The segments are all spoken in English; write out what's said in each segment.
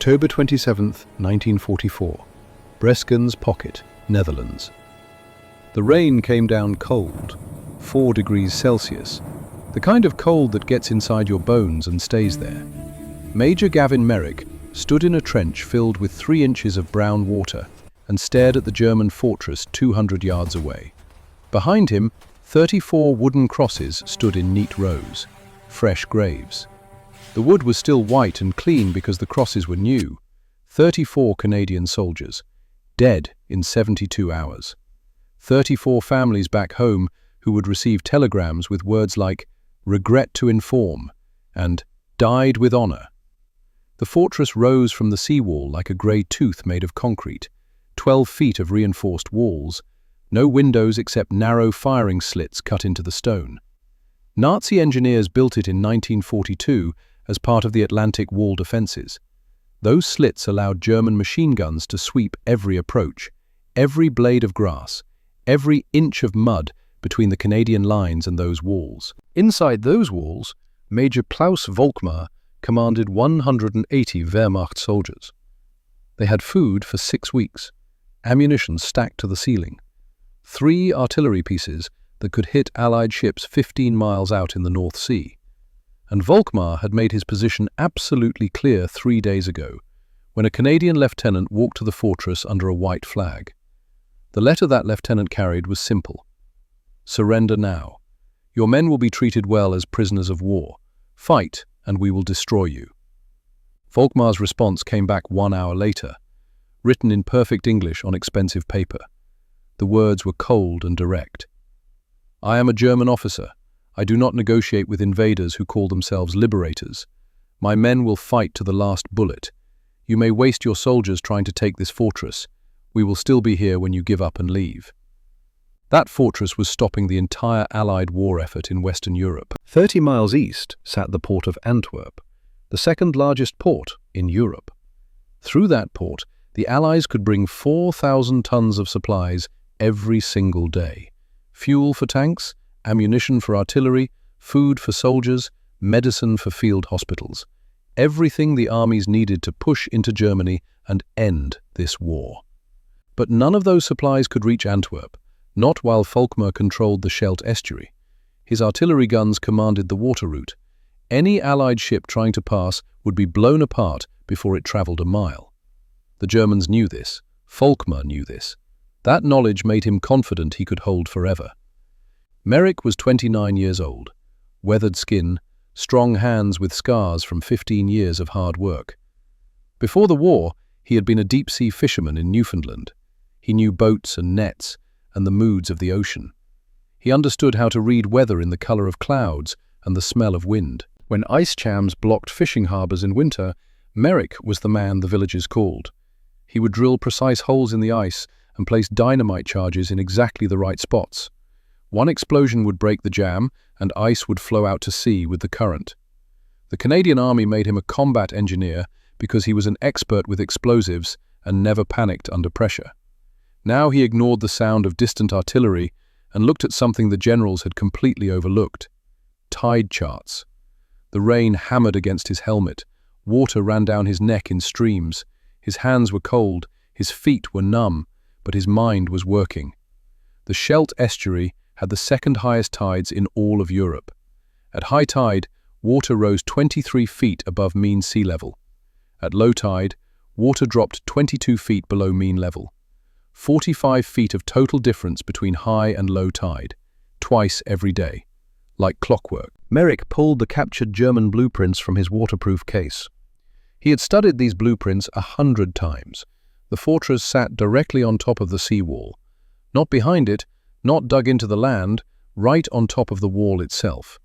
October 27th, 1944. Breskens Pocket, Netherlands. The rain came down cold, 4 degrees Celsius, the kind of cold that gets inside your bones and stays there. Major Gavin Merrick stood in a trench filled with 3 inches of brown water and stared at the German fortress 200 yards away. Behind him, 34 wooden crosses stood in neat rows, fresh graves. The wood was still white and clean because the crosses were new. 34 Canadian soldiers, dead in 72 hours. 34 families back home who would receive telegrams with words like, "regret to inform," and "died with honor." The fortress rose from the seawall like a grey tooth made of concrete, 12 feet of reinforced walls, no windows except narrow firing slits cut into the stone. Nazi engineers built it in 1942 as part of the Atlantic Wall defenses. Those slits allowed German machine guns to sweep every approach, every blade of grass, every inch of mud between the Canadian lines and those walls. Inside those walls, Major Klaus Volkmar commanded 180 Wehrmacht soldiers. They had food for 6 weeks, ammunition stacked to the ceiling, 3 artillery pieces that could hit Allied ships 15 miles out in the North Sea. And Volkmar had made his position absolutely clear 3 days ago, when a Canadian lieutenant walked to the fortress under a white flag. The letter that lieutenant carried was simple. "Surrender now. Your men will be treated well as prisoners of war. Fight, and we will destroy you." Volkmar's response came back 1 hour later, written in perfect English on expensive paper. The words were cold and direct. "I am a German officer. I do not negotiate with invaders who call themselves liberators. My men will fight to the last bullet. You may waste your soldiers trying to take this fortress. We will still be here when you give up and leave." That fortress was stopping the entire Allied war effort in Western Europe. 30 miles east sat the port of Antwerp, the second largest port in Europe. Through that port, the Allies could bring 4,000 tons of supplies every single day. Fuel for tanks, ammunition for artillery, food for soldiers, medicine for field hospitals. Everything the armies needed to push into Germany and end this war. But none of those supplies could reach Antwerp, not while Volkmar controlled the Scheldt estuary. His artillery guns commanded the water route. Any Allied ship trying to pass would be blown apart before it traveled a mile. The Germans knew this. Volkmar knew this. That knowledge made him confident he could hold forever. Merrick was 29 years old, weathered skin, strong hands with scars from 15 years of hard work. Before the war, he had been a deep-sea fisherman in Newfoundland. He knew boats and nets and the moods of the ocean. He understood how to read weather in the color of clouds and the smell of wind. When ice jams blocked fishing harbors in winter, Merrick was the man the villagers called. He would drill precise holes in the ice and place dynamite charges in exactly the right spots. One explosion would break the jam, and ice would flow out to sea with the current. The Canadian Army made him a combat engineer because he was an expert with explosives and never panicked under pressure. Now he ignored the sound of distant artillery and looked at something the generals had completely overlooked: tide charts. The rain hammered against his helmet, water ran down his neck in streams, his hands were cold, his feet were numb, but his mind was working. The Scheldt estuary had the second highest tides in all of Europe. At high tide, water rose 23 feet above mean sea level. At low tide, water dropped 22 feet below mean level. 45 feet of total difference between high and low tide, twice every day, like clockwork. Merrick pulled the captured German blueprints from his waterproof case. He had studied these blueprints 100 times. The fortress sat directly on top of the seawall, not behind it, not dug into the land, right on top of the wall itself.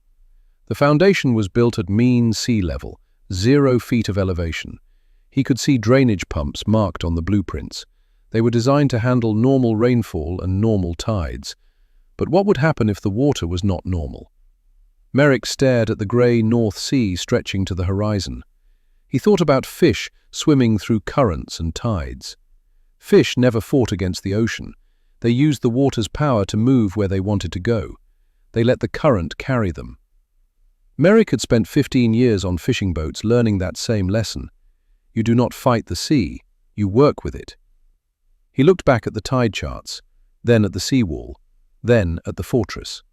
The foundation was built at mean sea level, 0 feet of elevation. He could see drainage pumps marked on the blueprints. They were designed to handle normal rainfall and normal tides. But what would happen if the water was not normal? Merrick stared at the grey North Sea stretching to the horizon. He thought about fish swimming through currents and tides. Fish never fought against the ocean. They used the water's power to move where they wanted to go. They let the current carry them. Merrick had spent 15 years on fishing boats learning that same lesson. You do not fight the sea, you work with it. He looked back at the tide charts, then at the seawall, then at the fortress.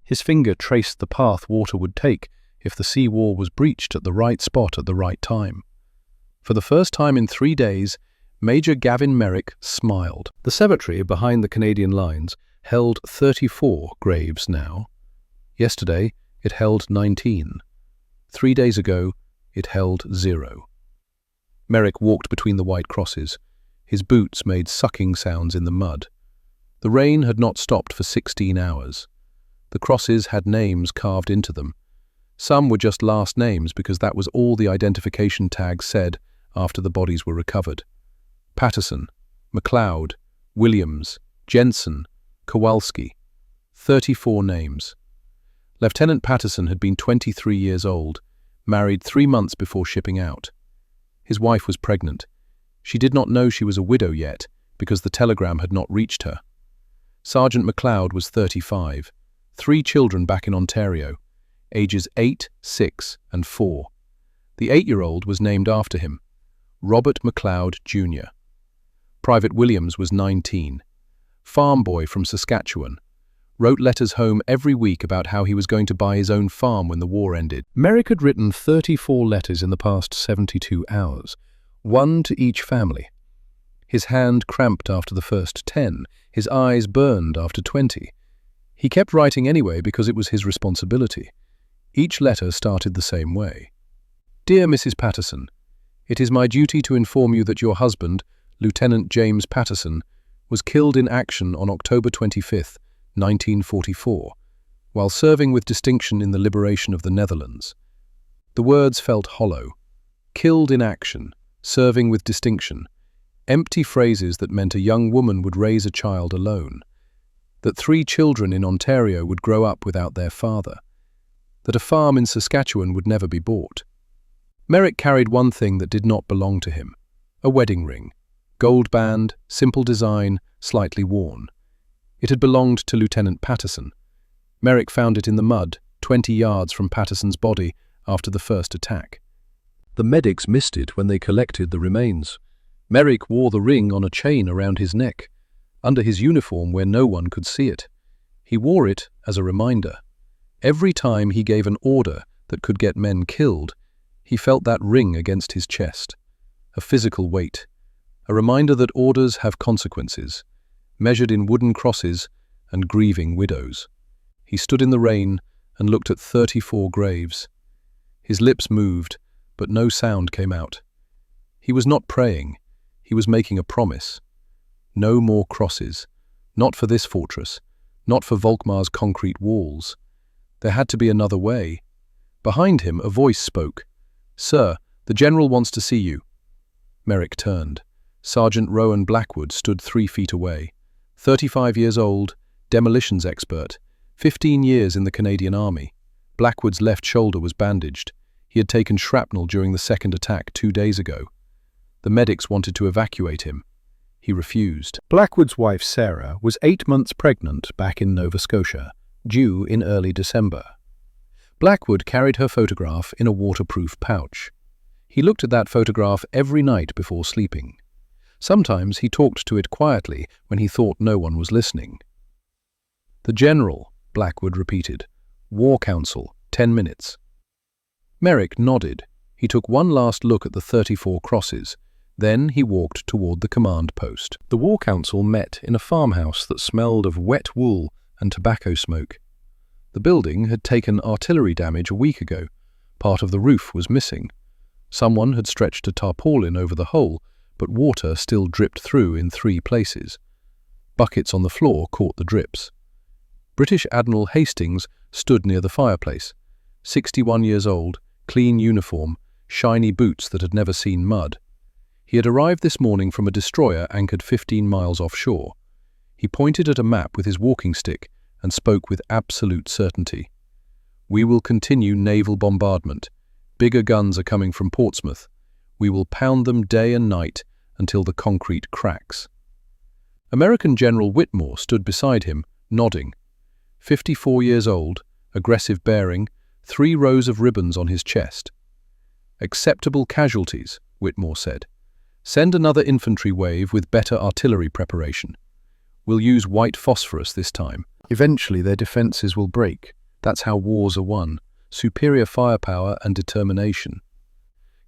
His finger traced the path water would take if the seawall was breached at the right spot at the right time. For the first time in 3 days, Major Gavin Merrick smiled. The cemetery behind the Canadian lines held 34 graves now. Yesterday, it held 19. 3 days ago, it held 0. Merrick walked between the white crosses. His boots made sucking sounds in the mud. The rain had not stopped for 16 hours. The crosses had names carved into them. Some were just last names because that was all the identification tags said after the bodies were recovered. Patterson, McLeod, Williams, Jensen, Kowalski. 34 names. Lieutenant Patterson had been 23 years old, married 3 months before shipping out. His wife was pregnant. She did not know she was a widow yet because the telegram had not reached her. Sergeant McLeod was 35, 3 children back in Ontario, ages 8, 6, and 4. The 8-year-old was named after him, Robert McLeod Jr. Private Williams was 19, farm boy from Saskatchewan, wrote letters home every week about how he was going to buy his own farm when the war ended. Merrick had written 34 letters in the past 72 hours, 1 to each family. His hand cramped after the first 10, his eyes burned after 20. He kept writing anyway because it was his responsibility. Each letter started the same way. Dear Mrs. Patterson, it is my duty to inform you that your husband, Lieutenant James Patterson, was killed in action on October 25th, 1944, while serving with distinction in the liberation of the Netherlands. The words felt hollow. Killed in action, serving with distinction. Empty phrases that meant a young woman would raise a child alone. That 3 children in Ontario would grow up without their father. That a farm in Saskatchewan would never be bought. Merrick carried one thing that did not belong to him. A wedding ring. Gold band, simple design, slightly worn. It had belonged to Lieutenant Patterson. Merrick found it in the mud, 20 yards from Patterson's body after the first attack. The medics missed it when they collected the remains. Merrick wore the ring on a chain around his neck, under his uniform where no one could see it. He wore it as a reminder. Every time he gave an order that could get men killed, he felt that ring against his chest. A physical weight. A reminder that orders have consequences, measured in wooden crosses and grieving widows. He stood in the rain and looked at 34 graves. His lips moved, but no sound came out. He was not praying. He was making a promise. No more crosses. Not for this fortress. Not for Volkmar's concrete walls. There had to be another way. Behind him, a voice spoke. "Sir, the general wants to see you." Merrick turned. Sergeant Rowan Blackwood stood 3 feet away. 35 years old, demolitions expert, 15 years in the Canadian Army. Blackwood's left shoulder was bandaged. He had taken shrapnel during the second attack 2 days ago. The medics wanted to evacuate him. He refused. Blackwood's wife, Sarah, was 8 months pregnant back in Nova Scotia, due in early December. Blackwood carried her photograph in a waterproof pouch. He looked at that photograph every night before sleeping. Sometimes he talked to it quietly when he thought no one was listening. "The General," Blackwood repeated. "War Council, 10 minutes." Merrick nodded. He took one last look at the 34 crosses. Then he walked toward the command post. The War Council met in a farmhouse that smelled of wet wool and tobacco smoke. The building had taken artillery damage a week ago. Part of the roof was missing. Someone had stretched a tarpaulin over the hole, but water still dripped through in 3 places. Buckets on the floor caught the drips. British Admiral Hastings stood near the fireplace. 61 years old, clean uniform, shiny boots that had never seen mud. He had arrived this morning from a destroyer anchored 15 miles offshore. He pointed at a map with his walking stick and spoke with absolute certainty. "We will continue naval bombardment. Bigger guns are coming from Portsmouth. We will pound them day and night until the concrete cracks." American General Whitmore stood beside him, nodding. 54 years old, aggressive bearing, 3 rows of ribbons on his chest. "Acceptable casualties," Whitmore said. "Send another infantry wave with better artillery preparation. We'll use white phosphorus this time. Eventually their defenses will break. That's how wars are won. Superior firepower and determination."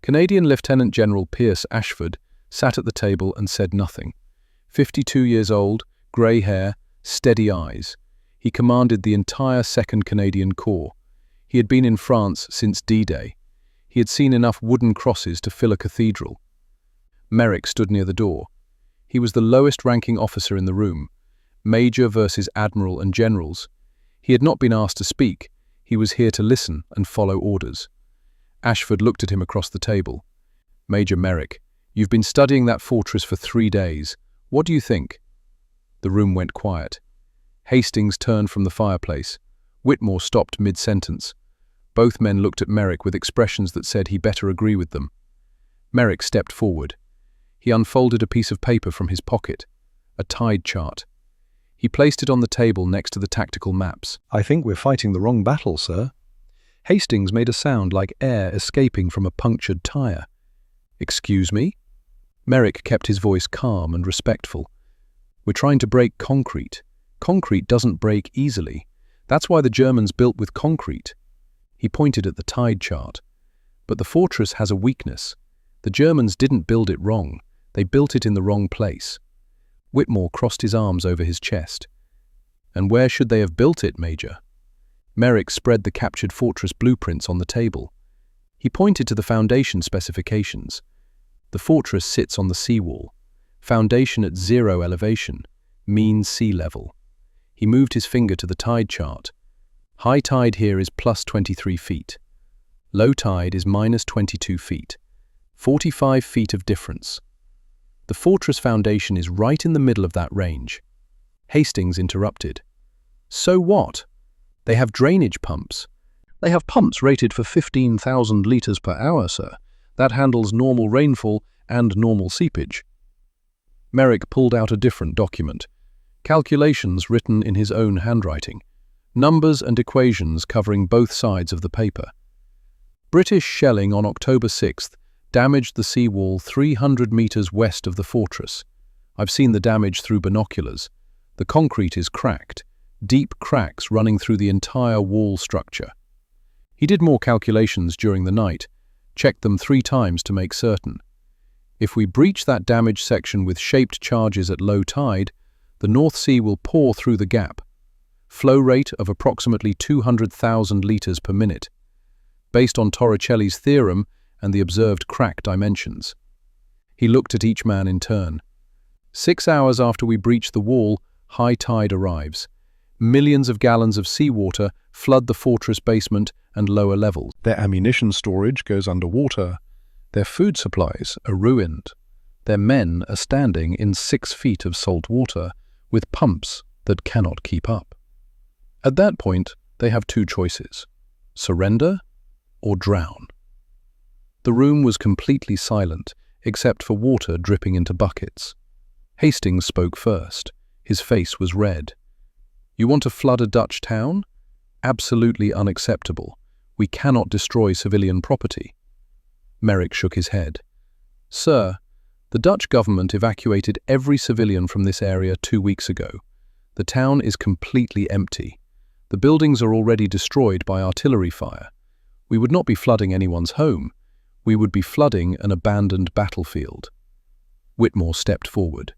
Canadian Lieutenant General Pierce Ashford sat at the table and said nothing. 52 years old, grey hair, steady eyes. He commanded the entire 2nd Canadian Corps. He had been in France since D-Day. He had seen enough wooden crosses to fill a cathedral. Merrick stood near the door. He was the lowest-ranking officer in the room, Major versus Admiral and Generals. He had not been asked to speak. He was here to listen and follow orders. Ashford looked at him across the table. "Major Merrick, you've been studying that fortress for 3 days. What do you think?" The room went quiet. Hastings turned from the fireplace. Whitmore stopped mid-sentence. Both men looked at Merrick with expressions that said he better agree with them. Merrick stepped forward. He unfolded a piece of paper from his pocket, a tide chart. He placed it on the table next to the tactical maps. "I think we're fighting the wrong battle, sir." Hastings made a sound like air escaping from a punctured tire. "Excuse me?" Merrick kept his voice calm and respectful. "We're trying to break concrete. Concrete doesn't break easily. That's why the Germans built with concrete." He pointed at the tide chart. "But the fortress has a weakness. The Germans didn't build it wrong. They built it in the wrong place." Whitmore crossed his arms over his chest. "And where should they have built it, Major?" Merrick spread the captured fortress blueprints on the table. He pointed to the foundation specifications. The fortress sits on the seawall. Foundation at 0 elevation, mean sea level. He moved his finger to the tide chart. High tide here is plus 23 feet. Low tide is minus 22 feet. 45 feet of difference. The fortress foundation is right in the middle of that range. Hastings interrupted. "So what? They have drainage pumps." "They have pumps rated for 15,000 litres per hour, sir. That handles normal rainfall and normal seepage." Merrick pulled out a different document. Calculations written in his own handwriting. Numbers and equations covering both sides of the paper. British shelling on October 6th damaged the seawall 300 meters west of the fortress. I've seen the damage through binoculars. The concrete is cracked, deep cracks running through the entire wall structure. He did more calculations during the night, checked them 3 times to make certain. If we breach that damaged section with shaped charges at low tide, the North Sea will pour through the gap. Flow rate of approximately 200,000 litres per minute, based on Torricelli's theorem and the observed crack dimensions. He looked at each man in turn. 6 hours after we breach the wall, high tide arrives. Millions of gallons of seawater flood the fortress basement and lower levels. Their ammunition storage goes underwater. Their food supplies are ruined. Their men are standing in 6 feet of salt water with pumps that cannot keep up. At that point, they have 2 choices: surrender or drown. The room was completely silent, except for water dripping into buckets. Hastings spoke first. His face was red. "You want to flood a Dutch town? Absolutely unacceptable. We cannot destroy civilian property." Merrick shook his head. "Sir, the Dutch government evacuated every civilian from this area 2 weeks ago. The town is completely empty. The buildings are already destroyed by artillery fire. We would not be flooding anyone's home. We would be flooding an abandoned battlefield." Whitmore stepped forward.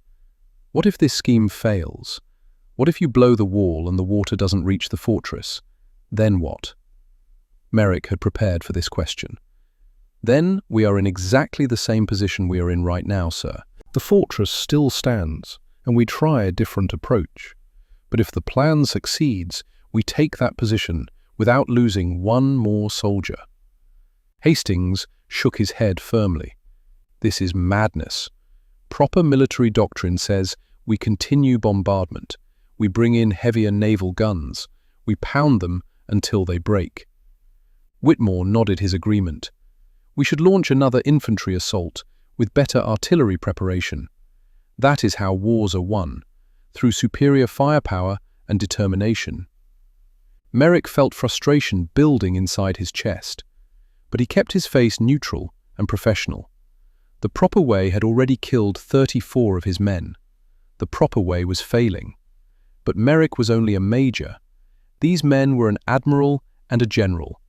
"What if this scheme fails? What if you blow the wall and the water doesn't reach the fortress? Then what?" Merrick had prepared for this question. "Then we are in exactly the same position we are in right now, sir. The fortress still stands, and we try a different approach. But if the plan succeeds, we take that position without losing one more soldier." Hastings shook his head firmly. "This is madness. Proper military doctrine says we continue bombardment. We bring in heavier naval guns. We pound them until they break." Whitmore nodded his agreement. "We should launch another infantry assault with better artillery preparation. That is how wars are won, through superior firepower and determination." Merrick felt frustration building inside his chest, but he kept his face neutral and professional. The proper way had already killed 34 of his men. The proper way was failing. But Merrick was only a major. These men were an admiral and a general.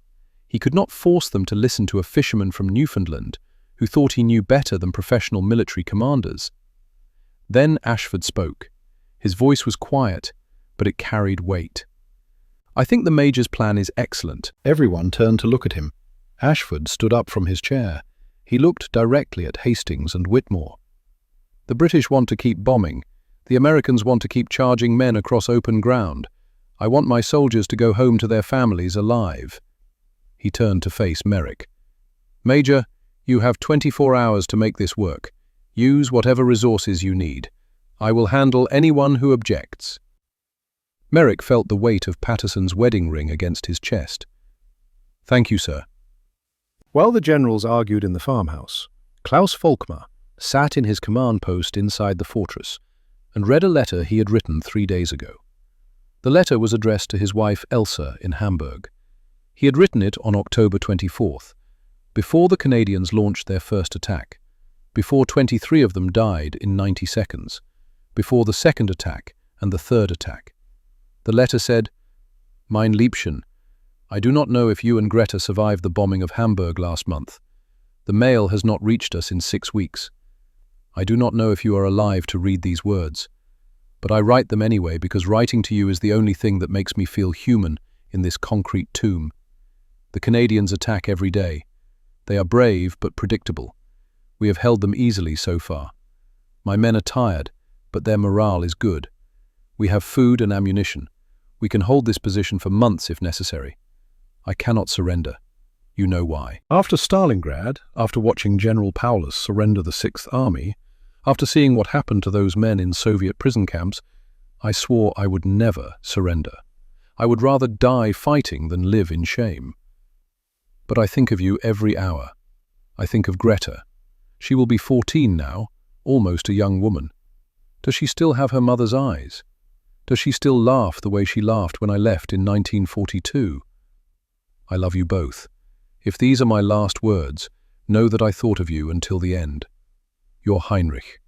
He could not force them to listen to a fisherman from Newfoundland who thought he knew better than professional military commanders. Then Ashford spoke. His voice was quiet, but it carried weight. "I think the Major's plan is excellent." Everyone turned to look at him. Ashford stood up from his chair. He looked directly at Hastings and Whitmore. "The British want to keep bombing. The Americans want to keep charging men across open ground. I want my soldiers to go home to their families alive." He turned to face Merrick. "Major, you have 24 hours to make this work. Use whatever resources you need. I will handle anyone who objects." Merrick felt the weight of Patterson's wedding ring against his chest. "Thank you, sir." While the generals argued in the farmhouse, Klaus Volkmar sat in his command post inside the fortress and read a letter he had written 3 days ago. The letter was addressed to his wife Elsa in Hamburg. He had written it on October 24th, before the Canadians launched their first attack, before 23 of them died in 90 seconds, before the second attack and the third attack. The letter said, "Mein Liebchen, I do not know if you and Greta survived the bombing of Hamburg last month. The mail has not reached us in 6 weeks. I do not know if you are alive to read these words, but I write them anyway because writing to you is the only thing that makes me feel human in this concrete tomb. The Canadians attack every day. They are brave but predictable. We have held them easily so far. My men are tired, but their morale is good. We have food and ammunition. We can hold this position for months if necessary. I cannot surrender. You know why." After Stalingrad, after watching General Paulus surrender the Sixth Army, after seeing what happened to those men in Soviet prison camps, I swore I would never surrender. I would rather die fighting than live in shame. But I think of you every hour. I think of Greta. She will be 14 now, almost a young woman. Does she still have her mother's eyes? Does she still laugh the way she laughed when I left in 1942? I love you both. If these are my last words, know that I thought of you until the end. Your Heinrich.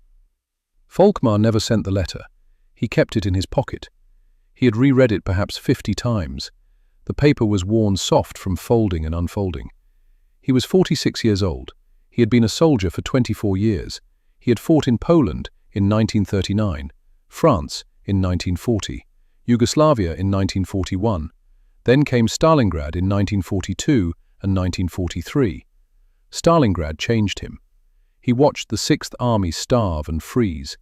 Volkmar never sent the letter. He kept it in his pocket. He had reread it perhaps 50 times. The paper was worn soft from folding and unfolding. He was 46 years old. He had been a soldier for 24 years. He had fought in Poland in 1939, France in 1940, Yugoslavia in 1941. Then came Stalingrad in 1942 and 1943. Stalingrad changed him. He watched the Sixth Army starve and freeze.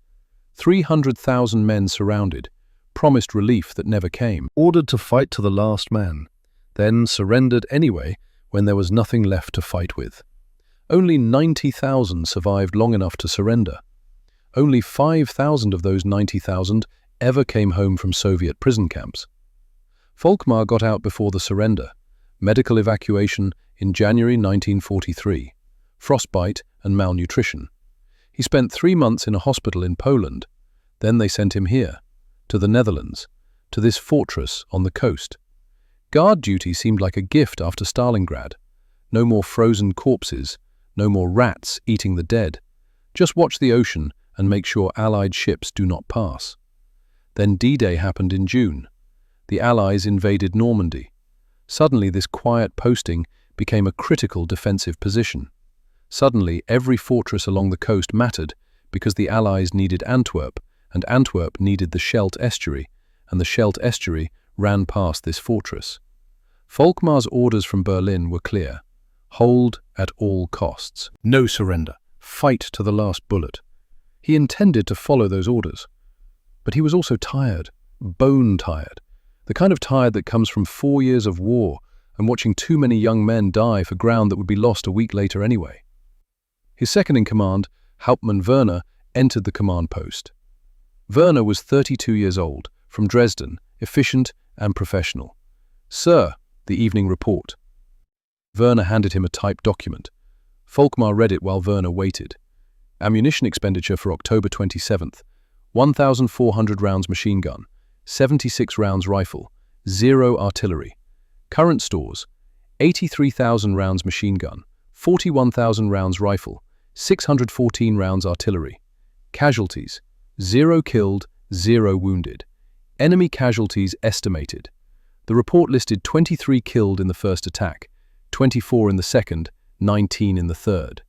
300,000 men surrounded, promised relief that never came, ordered to fight to the last man, then surrendered anyway when there was nothing left to fight with. Only 90,000 survived long enough to surrender. Only 5,000 of those 90,000 ever came home from Soviet prison camps. Volkmar got out before the surrender, medical evacuation in January 1943, frostbite and malnutrition. He spent 3 months in a hospital in Poland. Then they sent him here, to the Netherlands, to this fortress on the coast. Guard duty seemed like a gift after Stalingrad. No more frozen corpses, no more rats eating the dead. Just watch the ocean and make sure Allied ships do not pass. Then D-Day happened in June. The Allies invaded Normandy. Suddenly this quiet posting became a critical defensive position. Suddenly every fortress along the coast mattered because the Allies needed Antwerp, and Antwerp needed the Scheldt estuary, and the Scheldt estuary ran past this fortress. Volkmar's orders from Berlin were clear. Hold at all costs. No surrender. Fight to the last bullet. He intended to follow those orders. But he was also tired, bone tired, the kind of tired that comes from 4 years of war and watching too many young men die for ground that would be lost a week later anyway. His second-in-command, Hauptmann Werner, entered the command post. Werner was 32 years old, from Dresden, efficient and professional. "Sir," the evening report. Werner handed him a typed document. Volkmar read it while Werner waited. Ammunition expenditure for October 27th, 1,400 rounds machine gun, 76 rounds rifle, 0 artillery. Current stores, 83,000 rounds machine gun, 41,000 rounds rifle, 614 rounds artillery. Casualties: 0 killed, 0 wounded. Enemy casualties estimated. The report listed 23 killed in the first attack, 24 in the second, 19 in the third.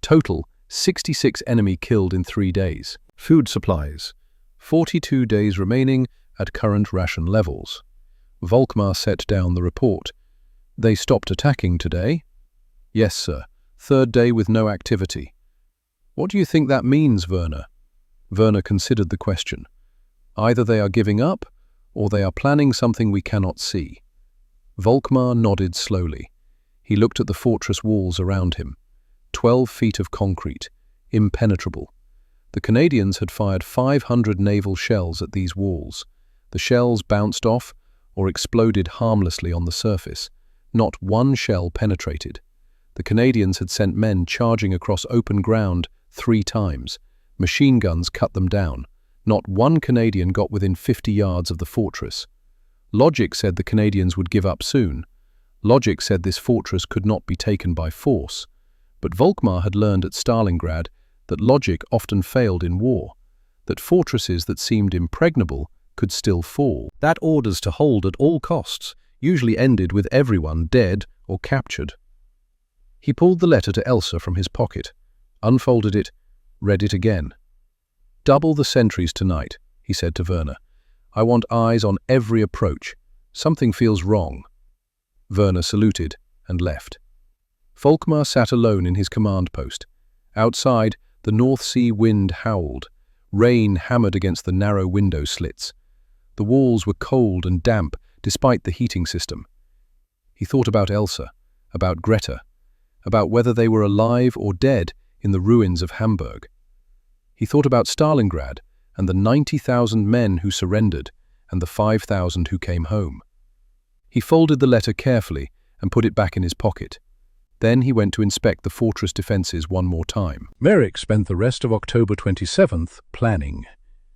Total, 66 enemy killed in 3 days. Food supplies: 42 days remaining at current ration levels. Volkmar set down the report. They stopped attacking today? Yes, sir. 3rd day with no activity. What do you think that means, Werner? Werner considered the question. Either they are giving up, or they are planning something we cannot see. Volkmar nodded slowly. He looked at the fortress walls around him. 12 feet of concrete, impenetrable. The Canadians had fired 500 naval shells at these walls. The shells bounced off or exploded harmlessly on the surface. Not one shell penetrated. The Canadians had sent men charging across open ground 3 times. Machine guns cut them down. Not one Canadian got within 50 yards of the fortress. Logic said the Canadians would give up soon. Logic said this fortress could not be taken by force. But Volkmar had learned at Stalingrad that logic often failed in war, that fortresses that seemed impregnable could still fall. That orders to hold at all costs usually ended with everyone dead or captured. He pulled the letter to Elsa from his pocket, unfolded it, read it again. Double the sentries tonight, he said to Werner. I want eyes on every approach. Something feels wrong. Werner saluted and left. Volkmar sat alone in his command post. Outside, the North Sea wind howled. Rain hammered against the narrow window slits. The walls were cold and damp despite the heating system. He thought about Elsa, about Greta, about whether they were alive or dead in the ruins of Hamburg. He thought about Stalingrad and the 90,000 men who surrendered and the 5,000 who came home. He folded the letter carefully and put it back in his pocket. Then he went to inspect the fortress defences one more time. Merrick spent the rest of October 27th planning.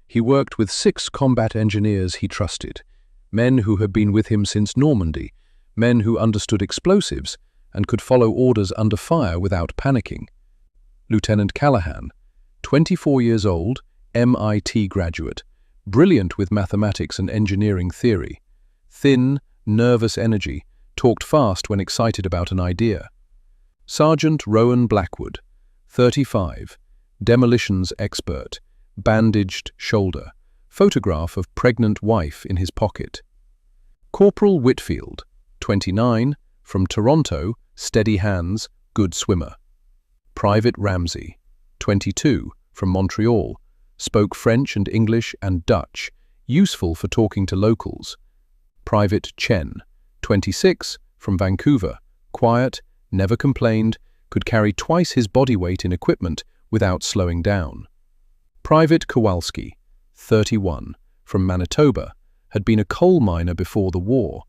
He worked with 6 combat engineers he trusted, men who had been with him since Normandy, men who understood explosives and could follow orders under fire without panicking. Lieutenant Callahan, 24 years old, MIT graduate, brilliant with mathematics and engineering theory. Thin, nervous energy, talked fast when excited about an idea. Sergeant Rowan Blackwood, 35, demolitions expert, bandaged shoulder, photograph of pregnant wife in his pocket. Corporal Whitfield, 29, from Toronto, steady hands, good swimmer. Private Ramsey, 22, from Montreal, spoke French and English and Dutch, useful for talking to locals. Private Chen, 26, from Vancouver, quiet, never complained, could carry twice his body weight in equipment without slowing down. Private Kowalski, 31, from Manitoba, had been a coal miner before the war,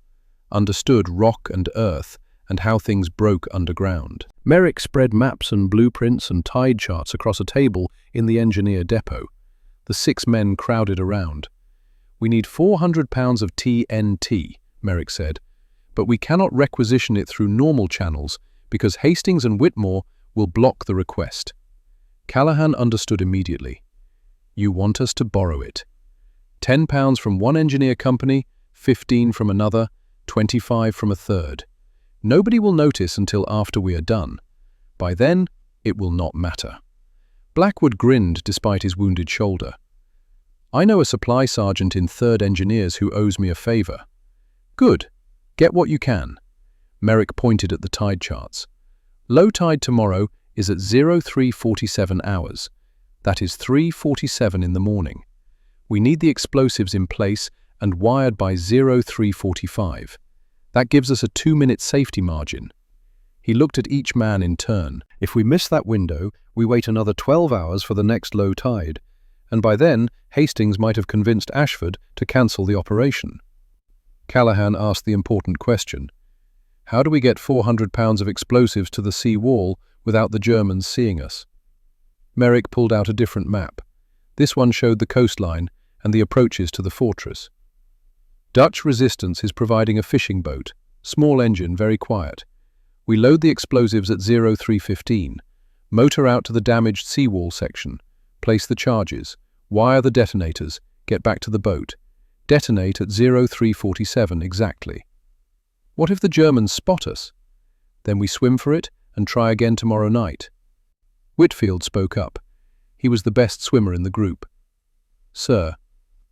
understood rock and earth and how things broke underground. Merrick spread maps and blueprints and tide charts across a table in the engineer depot. The 6 men crowded around. We need 400 pounds of TNT, Merrick said, but we cannot requisition it through normal channels because Hastings and Whitmore will block the request. Callahan understood immediately. You want us to borrow it. £10 from one engineer company, 15 from another, 25 from a third. Nobody will notice until after we are done. By then, it will not matter. Blackwood grinned despite his wounded shoulder. I know a supply sergeant in 3rd Engineers who owes me a favour. Good. Get what you can. Merrick pointed at the tide charts. Low tide tomorrow is at 0347 hours. That is 3:47 in the morning. We need the explosives in place and wired by 0345. That gives us a 2-minute safety margin. He looked at each man in turn. If we miss that window, we wait another 12 hours for the next low tide, and by then Hastings might have convinced Ashford to cancel the operation. Callahan asked the important question. How do we get 400 pounds of explosives to the sea wall without the Germans seeing us? Merrick pulled out a different map. This one showed the coastline and the approaches to the fortress. Dutch resistance is providing a fishing boat, small engine, very quiet. We load the explosives at 0315. Motor out to the damaged seawall section. Place the charges. Wire the detonators. Get back to the boat. Detonate at 0347 exactly. What if the Germans spot us? Then we swim for it and try again tomorrow night. Whitfield spoke up. He was the best swimmer in the group. Sir,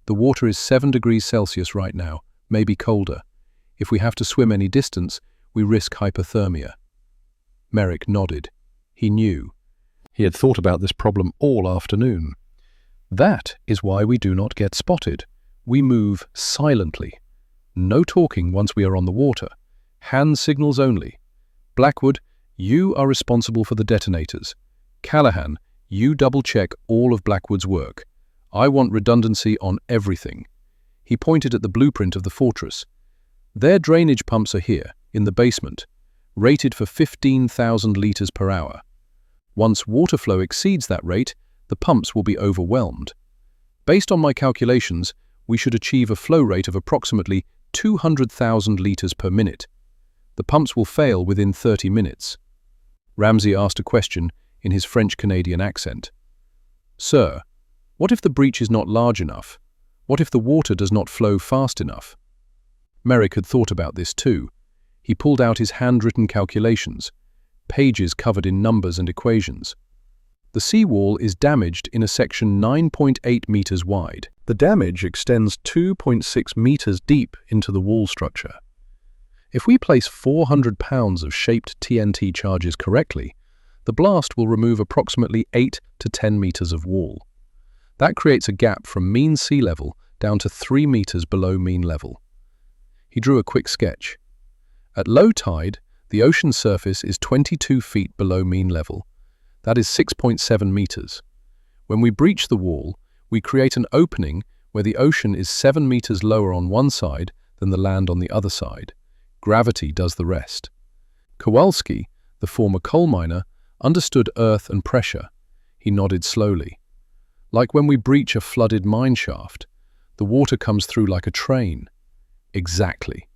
the water is 7 degrees Celsius right now, maybe colder. If we have to swim any distance, we risk hypothermia. Merrick nodded. He knew. He had thought about this problem all afternoon. That is why we do not get spotted. We move silently. No talking once we are on the water. Hand signals only. Blackwood, you are responsible for the detonators. Callahan, you double-check all of Blackwood's work. I want redundancy on everything. He pointed at the blueprint of the fortress. Their drainage pumps are here, in the basement, rated for 15,000 litres per hour. Once water flow exceeds that rate, the pumps will be overwhelmed. Based on my calculations, we should achieve a flow rate of approximately 200,000 litres per minute. The pumps will fail within 30 minutes. Ramsey asked a question in his French-Canadian accent. Sir, what if the breach is not large enough? What if the water does not flow fast enough? Merrick had thought about this too. He pulled out his handwritten calculations, pages covered in numbers and equations. The seawall is damaged in a section 9.8 meters wide. The damage extends 2.6 meters deep into the wall structure. If we place 400 pounds of shaped TNT charges correctly, the blast will remove approximately 8 to 10 meters of wall. That creates a gap from mean sea level down to 3 meters below mean level. He drew a quick sketch. At low tide, the ocean surface is 22 feet below mean level. That is 6.7 meters. When we breach the wall, we create an opening where the ocean is 7 meters lower on one side than the land on the other side. Gravity does the rest. Kowalski, the former coal miner, understood earth and pressure. He nodded slowly. Like when we breach a flooded mine shaft, the water comes through like a train. Exactly.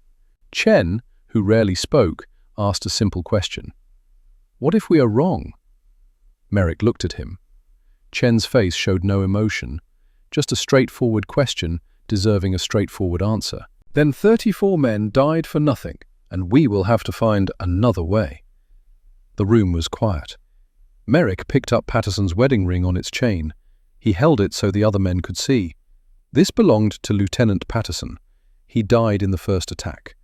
Chen, who rarely spoke, asked a simple question. What if we are wrong? Merrick looked at him. Chen's face showed no emotion, just a straightforward question deserving a straightforward answer. Then 34 men died for nothing, and we will have to find another way. The room was quiet. Merrick picked up Patterson's wedding ring on its chain. He held it so the other men could see. This belonged to Lieutenant Patterson. He died in the first attack.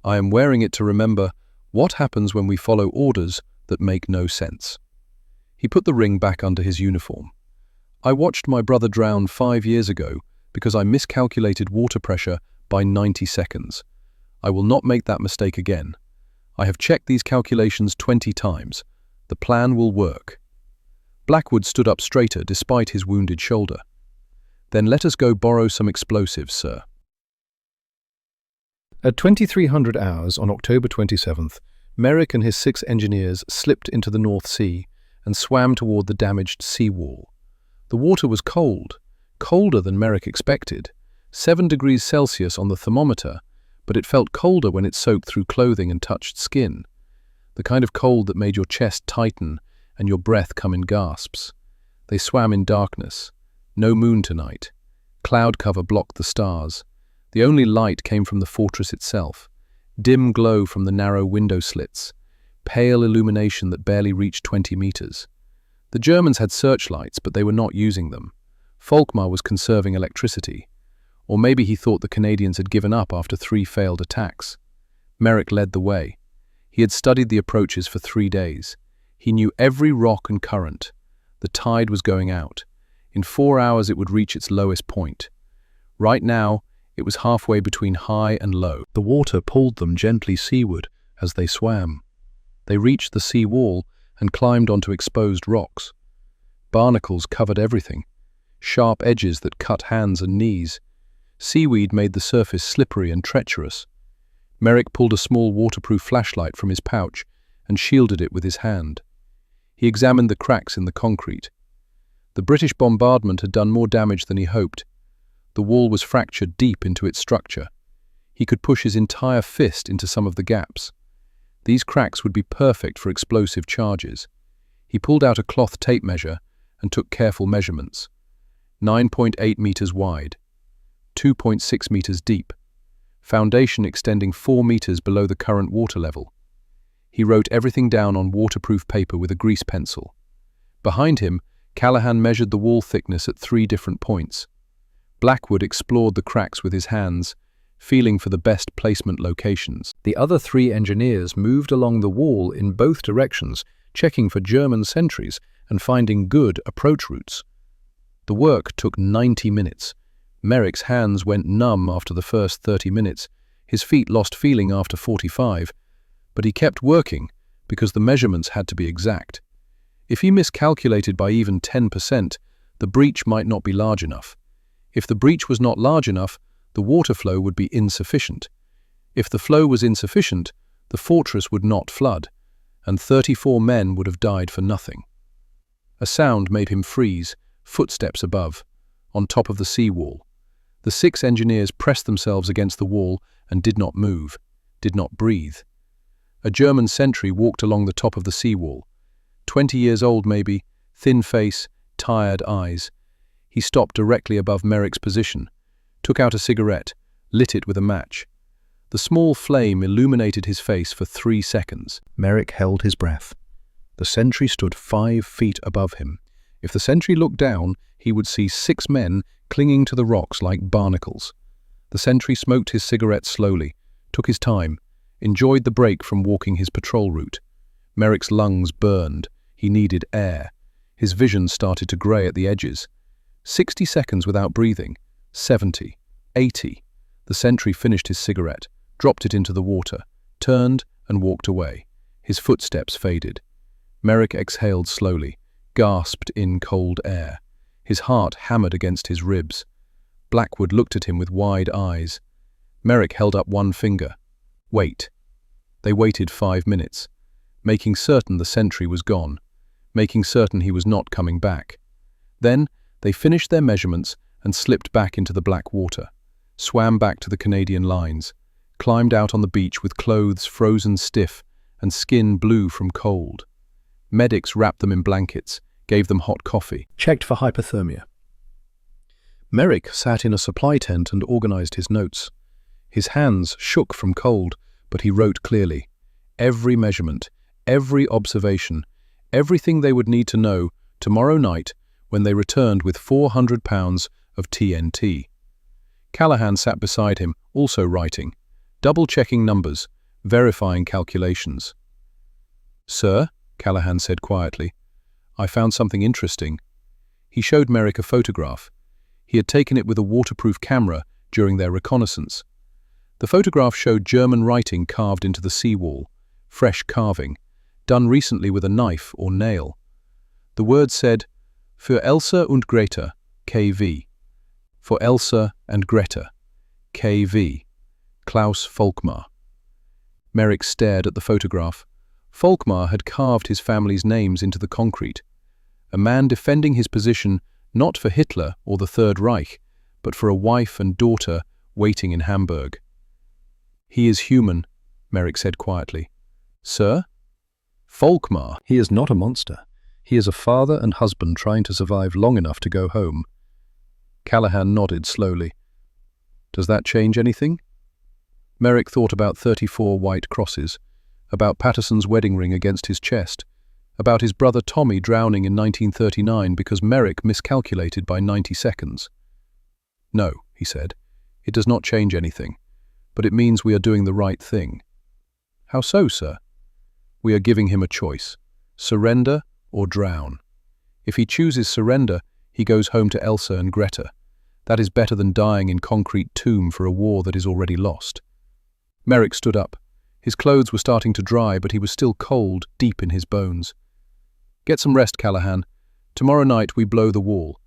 I am wearing it to remember what happens when we follow orders that make no sense. He put the ring back under his uniform. I watched my brother drown 5 years ago because I miscalculated water pressure by 90 seconds. I will not make that mistake again. I have checked these calculations 20 times. The plan will work. Blackwood stood up straighter despite his wounded shoulder. Then let us go borrow some explosives, sir. At 2300 hours on October 27th, Merrick and his 6 engineers slipped into the North Sea and swam toward the damaged seawall. The water was cold, colder than Merrick expected, 7 degrees Celsius on the thermometer, but it felt colder when it soaked through clothing and touched skin. The kind of cold that made your chest tighten and your breath come in gasps. They swam in darkness. No moon tonight. Cloud cover blocked the stars. The only light came from the fortress itself. Dim glow from the narrow window slits. Pale illumination that barely reached 20 meters. The Germans had searchlights, but they were not using them. Volkmar was conserving electricity. Or maybe he thought the Canadians had given up after 3 failed attacks. Merrick led the way. He had studied the approaches for 3 days. He knew every rock and current. The tide was going out. In 4 hours it would reach its lowest point. Right now, it was halfway between high and low. The water pulled them gently seaward as they swam. They reached the sea wall and climbed onto exposed rocks. Barnacles covered everything, sharp edges that cut hands and knees. Seaweed made the surface slippery and treacherous. Merrick pulled a small waterproof flashlight from his pouch and shielded it with his hand. He examined the cracks in the concrete. The British bombardment had done more damage than he hoped. The wall was fractured deep into its structure. He could push his entire fist into some of the gaps. These cracks would be perfect for explosive charges. He pulled out a cloth tape measure and took careful measurements. 9.8 meters wide, 2.6 meters deep, foundation extending 4 meters below the current water level. He wrote everything down on waterproof paper with a grease pencil. Behind him, Callahan measured the wall thickness at 3 different points. Blackwood explored the cracks with his hands, feeling for the best placement locations. The other 3 engineers moved along the wall in both directions, checking for German sentries and finding good approach routes. The work took 90 minutes. Merrick's hands went numb after the first 30 minutes. His feet lost feeling after 45, but he kept working because the measurements had to be exact. If he miscalculated by even 10%, the breach might not be large enough. If the breach was not large enough, the water flow would be insufficient. If the flow was insufficient, the fortress would not flood, and 34 men would have died for nothing. A sound made him freeze, footsteps above, on top of the seawall. The 6 engineers pressed themselves against the wall and did not move, did not breathe. A German sentry walked along the top of the seawall. 20 years old maybe, thin face, tired eyes. He stopped directly above Merrick's position, took out a cigarette, lit it with a match. The small flame illuminated his face for 3 seconds. Merrick held his breath. The sentry stood 5 feet above him. If the sentry looked down, he would see 6 men clinging to the rocks like barnacles. The sentry smoked his cigarette slowly, took his time, enjoyed the break from walking his patrol route. Merrick's lungs burned. He needed air. His vision started to grey at the edges. 60 seconds without breathing. 70. 80. The sentry finished his cigarette, dropped it into the water, turned and walked away. His footsteps faded. Merrick exhaled slowly, gasped in cold air. His heart hammered against his ribs. Blackwood looked at him with wide eyes. Merrick held up one finger. Wait. They waited 5 minutes, making certain the sentry was gone, making certain he was not coming back. Then they finished their measurements and slipped back into the black water, swam back to the Canadian lines, climbed out on the beach with clothes frozen stiff and skin blue from cold. Medics wrapped them in blankets, gave them hot coffee, checked for hypothermia. Merrick sat in a supply tent and organized his notes. His hands shook from cold, but he wrote clearly. Every measurement, every observation, everything they would need to know tomorrow night when they returned with 400 pounds of TNT. Callahan sat beside him, also writing, double-checking numbers, verifying calculations. "Sir," Callahan said quietly, "I found something interesting." He showed Merrick a photograph. He had taken it with a waterproof camera during their reconnaissance. The photograph showed German writing carved into the seawall, fresh carving, done recently with a knife or nail. The words said, "Für Elsa und Greta, KV." For Elsa and Greta, KV, Klaus Volkmar. Merrick stared at the photograph. Volkmar had carved his family's names into the concrete. A man defending his position not for Hitler or the Third Reich, but for a wife and daughter waiting in Hamburg. "He is human," Merrick said quietly. "Sir?" "Volkmar, he is not a monster. He is a father and husband trying to survive long enough to go home." Callahan nodded slowly. "Does that change anything?" Merrick thought about 34 white crosses, about Patterson's wedding ring against his chest, about his brother Tommy drowning in 1939 because Merrick miscalculated by 90 seconds. "No," he said, "it does not change anything, but it means we are doing the right thing." "How so, sir?" "We are giving him a choice, surrender or drown. If he chooses surrender, he goes home to Elsa and Greta. That is better than dying in concrete tomb for a war that is already lost." Merrick stood up. His clothes were starting to dry, but he was still cold, deep in his bones. "Get some rest, Callahan. Tomorrow night we blow the wall."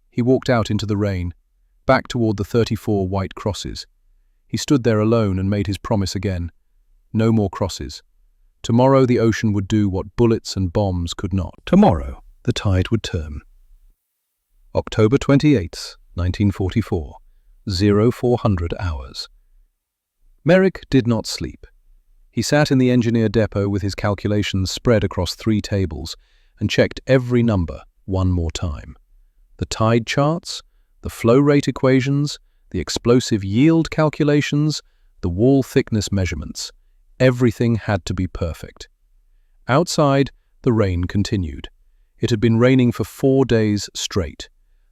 He walked out into the rain, back toward the 34 white crosses. He stood there alone and made his promise again. No more crosses. Tomorrow the ocean would do what bullets and bombs could not. Tomorrow the tide would turn. October 28th, 1944, 0400 hours. Merrick did not sleep. He sat in the engineer depot with his calculations spread across 3 tables and checked every number one more time. The tide charts, the flow rate equations, the explosive yield calculations, the wall thickness measurements. Everything had to be perfect. Outside, the rain continued. It had been raining for 4 days straight.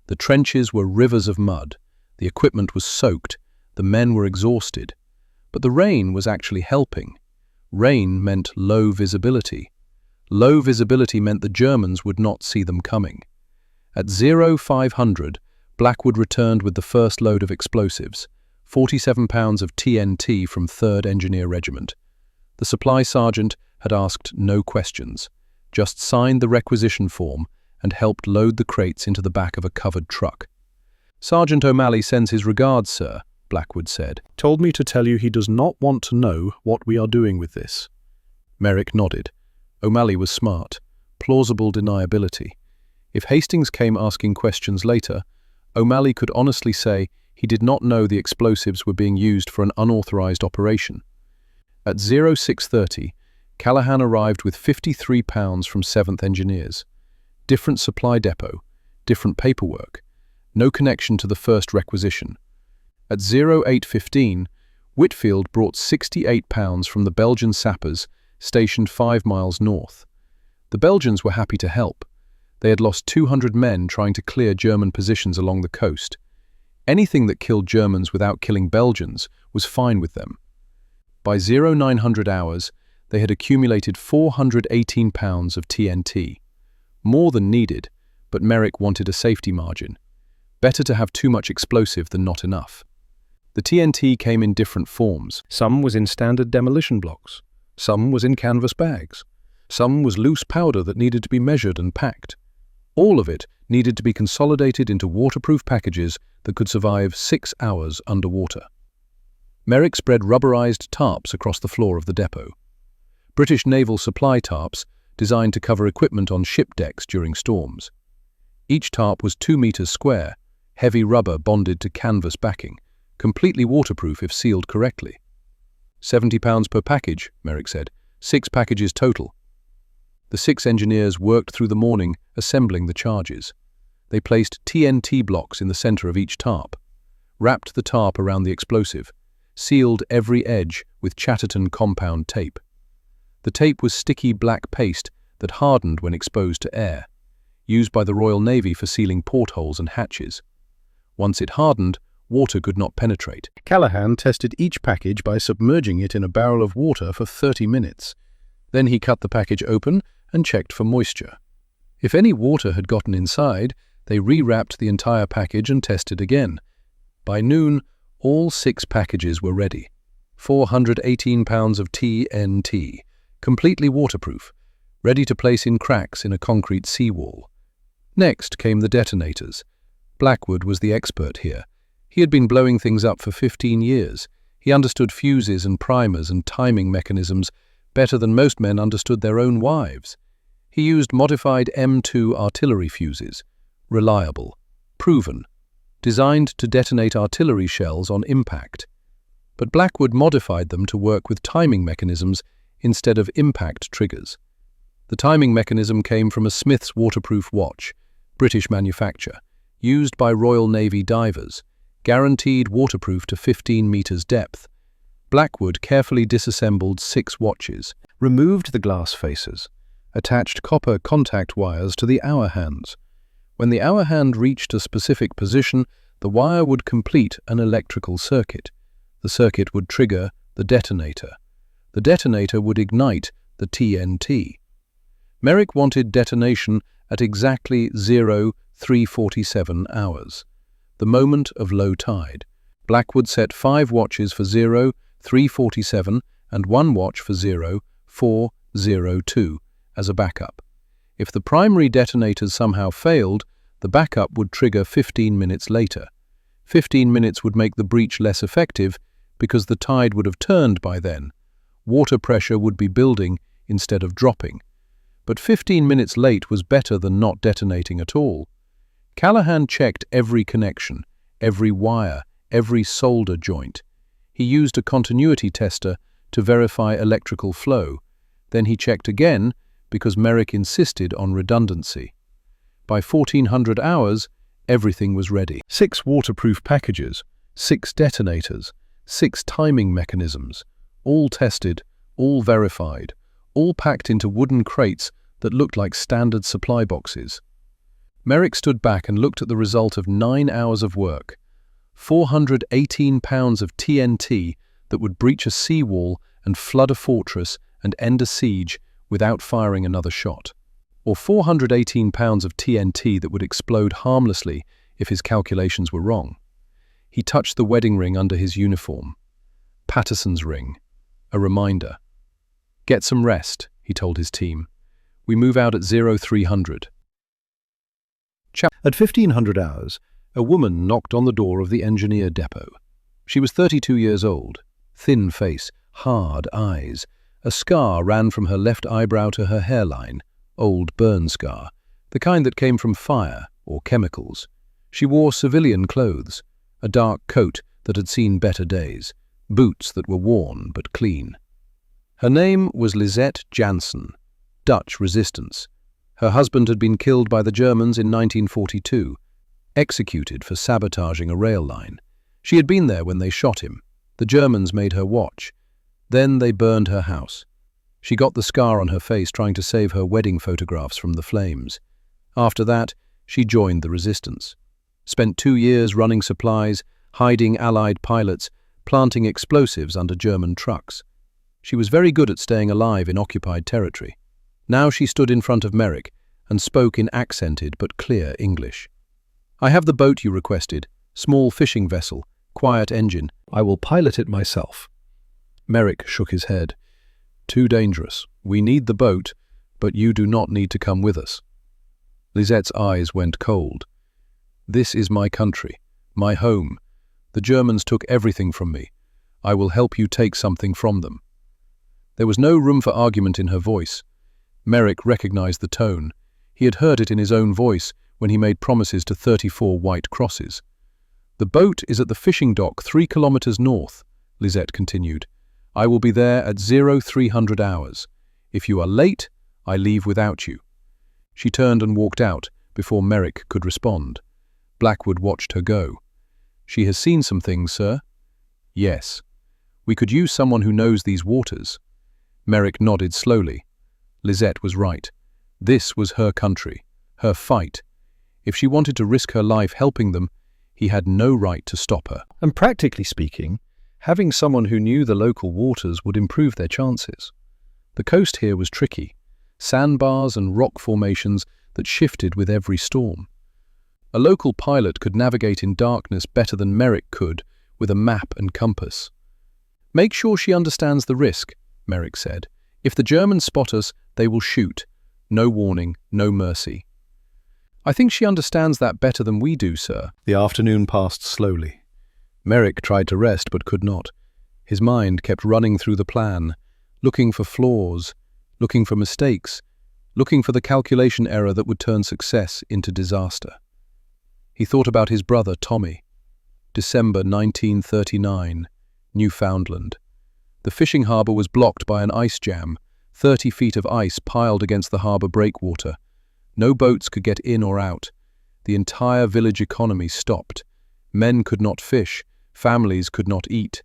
The trenches were rivers of mud. The equipment was soaked. The men were exhausted. But the rain was actually helping. Rain meant low visibility. Low visibility meant the Germans would not see them coming. At 0500, Blackwood returned with the first load of explosives, 47 pounds of TNT from 3rd Engineer Regiment. The supply sergeant had asked no questions, just signed the requisition form and helped load the crates into the back of a covered truck. "Sergeant O'Malley sends his regards, sir," Blackwood said. "Told me to tell you he does not want to know what we are doing with this." Merrick nodded. O'Malley was smart. Plausible deniability. If Hastings came asking questions later, O'Malley could honestly say he did not know the explosives were being used for an unauthorized operation. At 0630, Callahan arrived with 53 pounds from 7th Engineers. Different supply depot, different paperwork, no connection to the first requisition. At 0815, Whitfield brought 68 pounds from the Belgian sappers stationed 5 miles north. The Belgians were happy to help. They had lost 200 men trying to clear German positions along the coast. Anything that killed Germans without killing Belgians was fine with them. By 0900 hours, they had accumulated 418 pounds of TNT. More than needed, but Merrick wanted a safety margin. Better to have too much explosive than not enough. The TNT came in different forms. Some was in standard demolition blocks. Some was in canvas bags. Some was loose powder that needed to be measured and packed. All of it needed to be consolidated into waterproof packages that could survive 6 hours underwater. Merrick spread rubberized tarps across the floor of the depot. British naval supply tarps designed to cover equipment on ship decks during storms. Each tarp was 2 meters square, heavy rubber bonded to canvas backing, completely waterproof if sealed correctly. 70 pounds per package, Merrick said. 6 packages total. The 6 engineers worked through the morning assembling the charges. They placed TNT blocks in the center of each tarp, wrapped the tarp around the explosive, sealed every edge with Chatterton compound tape. The tape was sticky black paste that hardened when exposed to air, used by the Royal Navy for sealing portholes and hatches. Once it hardened, water could not penetrate. Callahan tested each package by submerging it in a barrel of water for 30 minutes. Then he cut the package open and checked for moisture. If any water had gotten inside, they rewrapped the entire package and tested again. By noon, all 6 packages were ready. 418 pounds of TNT, completely waterproof, ready to place in cracks in a concrete seawall. Next came the detonators. Blackwood was the expert here. He had been blowing things up for 15 years. He understood fuses and primers and timing mechanisms better than most men understood their own wives. He used modified M2 artillery fuses, reliable, proven, designed to detonate artillery shells on impact. But Blackwood modified them to work with timing mechanisms instead of impact triggers. The timing mechanism came from a Smith's waterproof watch, British manufacture, used by Royal Navy divers, guaranteed waterproof to 15 meters depth. Blackwood carefully disassembled 6 watches, removed the glass faces, attached copper contact wires to the hour hands. When the hour hand reached a specific position, the wire would complete an electrical circuit. The circuit would trigger the detonator. The detonator would ignite the TNT. Merrick wanted detonation at exactly 0347 hours, the moment of low tide. Blackwood set 5 watches for 0347 and 1 watch for 0402 as a backup. If the primary detonators somehow failed, the backup would trigger 15 minutes later. 15 minutes would make the breach less effective because the tide would have turned by then. Water pressure would be building instead of dropping. But 15 minutes late was better than not detonating at all. Callahan checked every connection, every wire, every solder joint. He used a continuity tester to verify electrical flow. Then he checked again, because Merrick insisted on redundancy. By 1400 hours, everything was ready. 6 waterproof packages, 6 detonators, 6 timing mechanisms, all tested, all verified, all packed into wooden crates that looked like standard supply boxes. Merrick stood back and looked at the result of 9 hours of work. 418 pounds of TNT that would breach a seawall and flood a fortress and end a siege without firing another shot. Or 418 pounds of TNT that would explode harmlessly if his calculations were wrong. He touched the wedding ring under his uniform. Patterson's ring. A reminder. "Get some rest," he told his team. "We move out at 0300. At 1500 hours, a woman knocked on the door of the engineer depot. She was 32 years old. Thin face, hard eyes. A scar ran from her left eyebrow to her hairline. Old burn scar. The kind that came from fire or chemicals. She wore civilian clothes. A dark coat that had seen better days. Boots that were worn but clean. Her name was Lisette Janssen. Dutch resistance. Her husband had been killed by the Germans in 1942. Executed for sabotaging a rail line. She had been there when they shot him. The Germans made her watch. Then they burned her house. She got the scar on her face trying to save her wedding photographs from the flames. After that, she joined the resistance. Spent 2 years running supplies, hiding Allied pilots, planting explosives under German trucks. She was very good at staying alive in occupied territory. Now she stood in front of Merrick and spoke in accented but clear English. "I have the boat you requested, small fishing vessel, quiet engine. I will pilot it myself." Merrick shook his head. "Too dangerous. We need the boat, but you do not need to come with us." Lisette's eyes went cold. "This is my country, my home. The Germans took everything from me. I will help you take something from them." There was no room for argument in her voice. Merrick recognized the tone. He had heard it in his own voice when he made promises to 34 white crosses. "The boat is at the fishing dock 3 kilometers north," Lisette continued. "I will be there at 0300 hours. If you are late, I leave without you." She turned and walked out before Merrick could respond. Blackwood watched her go. "She has seen some things, sir." "Yes. We could use someone who knows these waters." Merrick nodded slowly. Lisette was right. This was her country, her fight. If she wanted to risk her life helping them, he had no right to stop her. And practically speaking, having someone who knew the local waters would improve their chances. The coast here was tricky, sandbars and rock formations that shifted with every storm. A local pilot could navigate in darkness better than Merrick could with a map and compass. "Make sure she understands the risk," Merrick said. "If the Germans spot us, they will shoot. No warning, no mercy." "I think she understands that better than we do, sir." The afternoon passed slowly. Merrick tried to rest but could not. His mind kept running through the plan, looking for flaws, looking for mistakes, looking for the calculation error that would turn success into disaster. He thought about his brother, Tommy. December 1939, Newfoundland. The fishing harbour was blocked by an ice jam, 30 feet of ice piled against the harbour breakwater. No boats could get in or out. The entire village economy stopped. Men could not fish, families could not eat.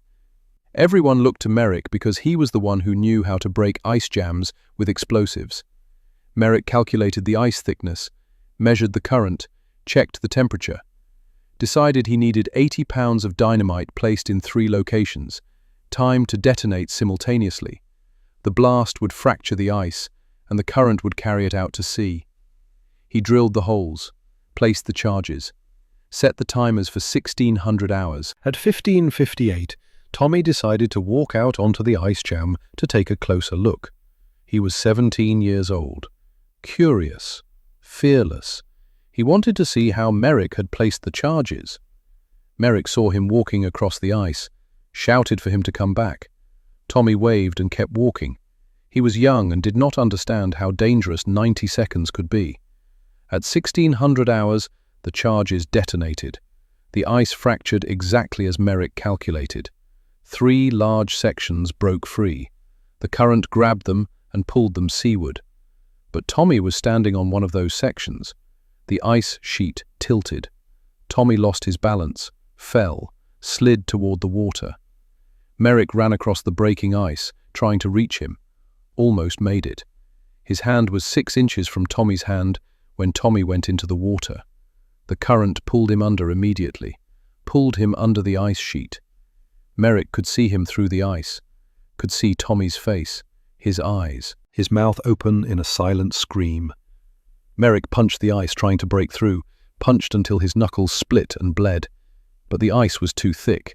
Everyone looked to Merrick because he was the one who knew how to break ice jams with explosives. Merrick calculated the ice thickness, measured the current, checked the temperature, decided he needed 80 pounds of dynamite placed in 3 locations, timed to detonate simultaneously. The blast would fracture the ice, and the current would carry it out to sea. He drilled the holes, placed the charges, set the timers for 1600 hours. At 15:58, Tommy decided to walk out onto the ice jam to take a closer look. He was 17 years old. Curious, fearless. He wanted to see how Merrick had placed the charges. Merrick saw him walking across the ice, shouted for him to come back. Tommy waved and kept walking. He was young and did not understand how dangerous 90 seconds could be. At 1600 hours, the charges detonated. The ice fractured exactly as Merrick calculated. 3 large sections broke free. The current grabbed them and pulled them seaward. But Tommy was standing on one of those sections. The ice sheet tilted. Tommy lost his balance, fell, slid toward the water. Merrick ran across the breaking ice, trying to reach him. Almost made it. His hand was 6 inches from Tommy's hand when Tommy went into the water. The current pulled him under immediately, pulled him under the ice sheet. Merrick could see him through the ice, could see Tommy's face, his eyes, his mouth open in a silent scream. Merrick punched the ice, trying to break through, punched until his knuckles split and bled. But the ice was too thick.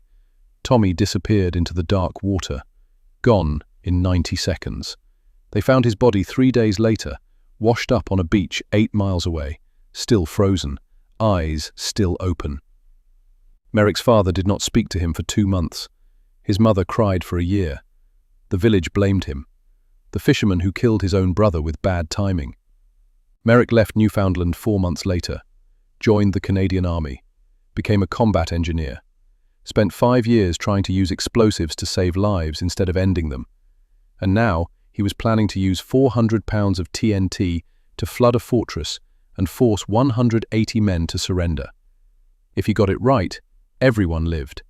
Tommy disappeared into the dark water, gone in 90 seconds. They found his body 3 days later, washed up on a beach 8 miles away, still frozen, eyes still open. Merrick's father did not speak to him for 2 months. His mother cried for a year. The village blamed him. The fisherman who killed his own brother with bad timing. Merrick left Newfoundland 4 months later, joined the Canadian Army, became a combat engineer, spent 5 years trying to use explosives to save lives instead of ending them. And now he was planning to use 400 pounds of TNT to flood a fortress and force 180 men to surrender. If he got it right, everyone lived.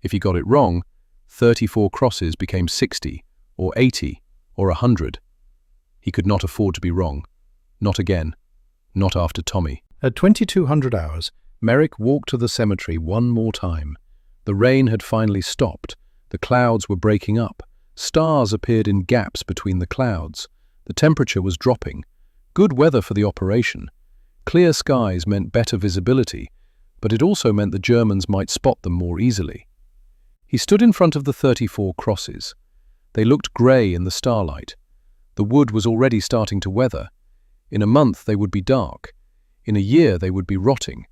If he got it wrong, 34 crosses became 60, or 80, or 100. He could not afford to be wrong. Not again. Not after Tommy. At 2200 hours, Merrick walked to the cemetery one more time. The rain had finally stopped. The clouds were breaking up. Stars appeared in gaps between the clouds. The temperature was dropping. Good weather for the operation. Clear skies meant better visibility, but it also meant the Germans might spot them more easily. He stood in front of the 34 crosses. They looked grey in the starlight. The wood was already starting to weather. In a month they would be dark. In a year they would be rotting.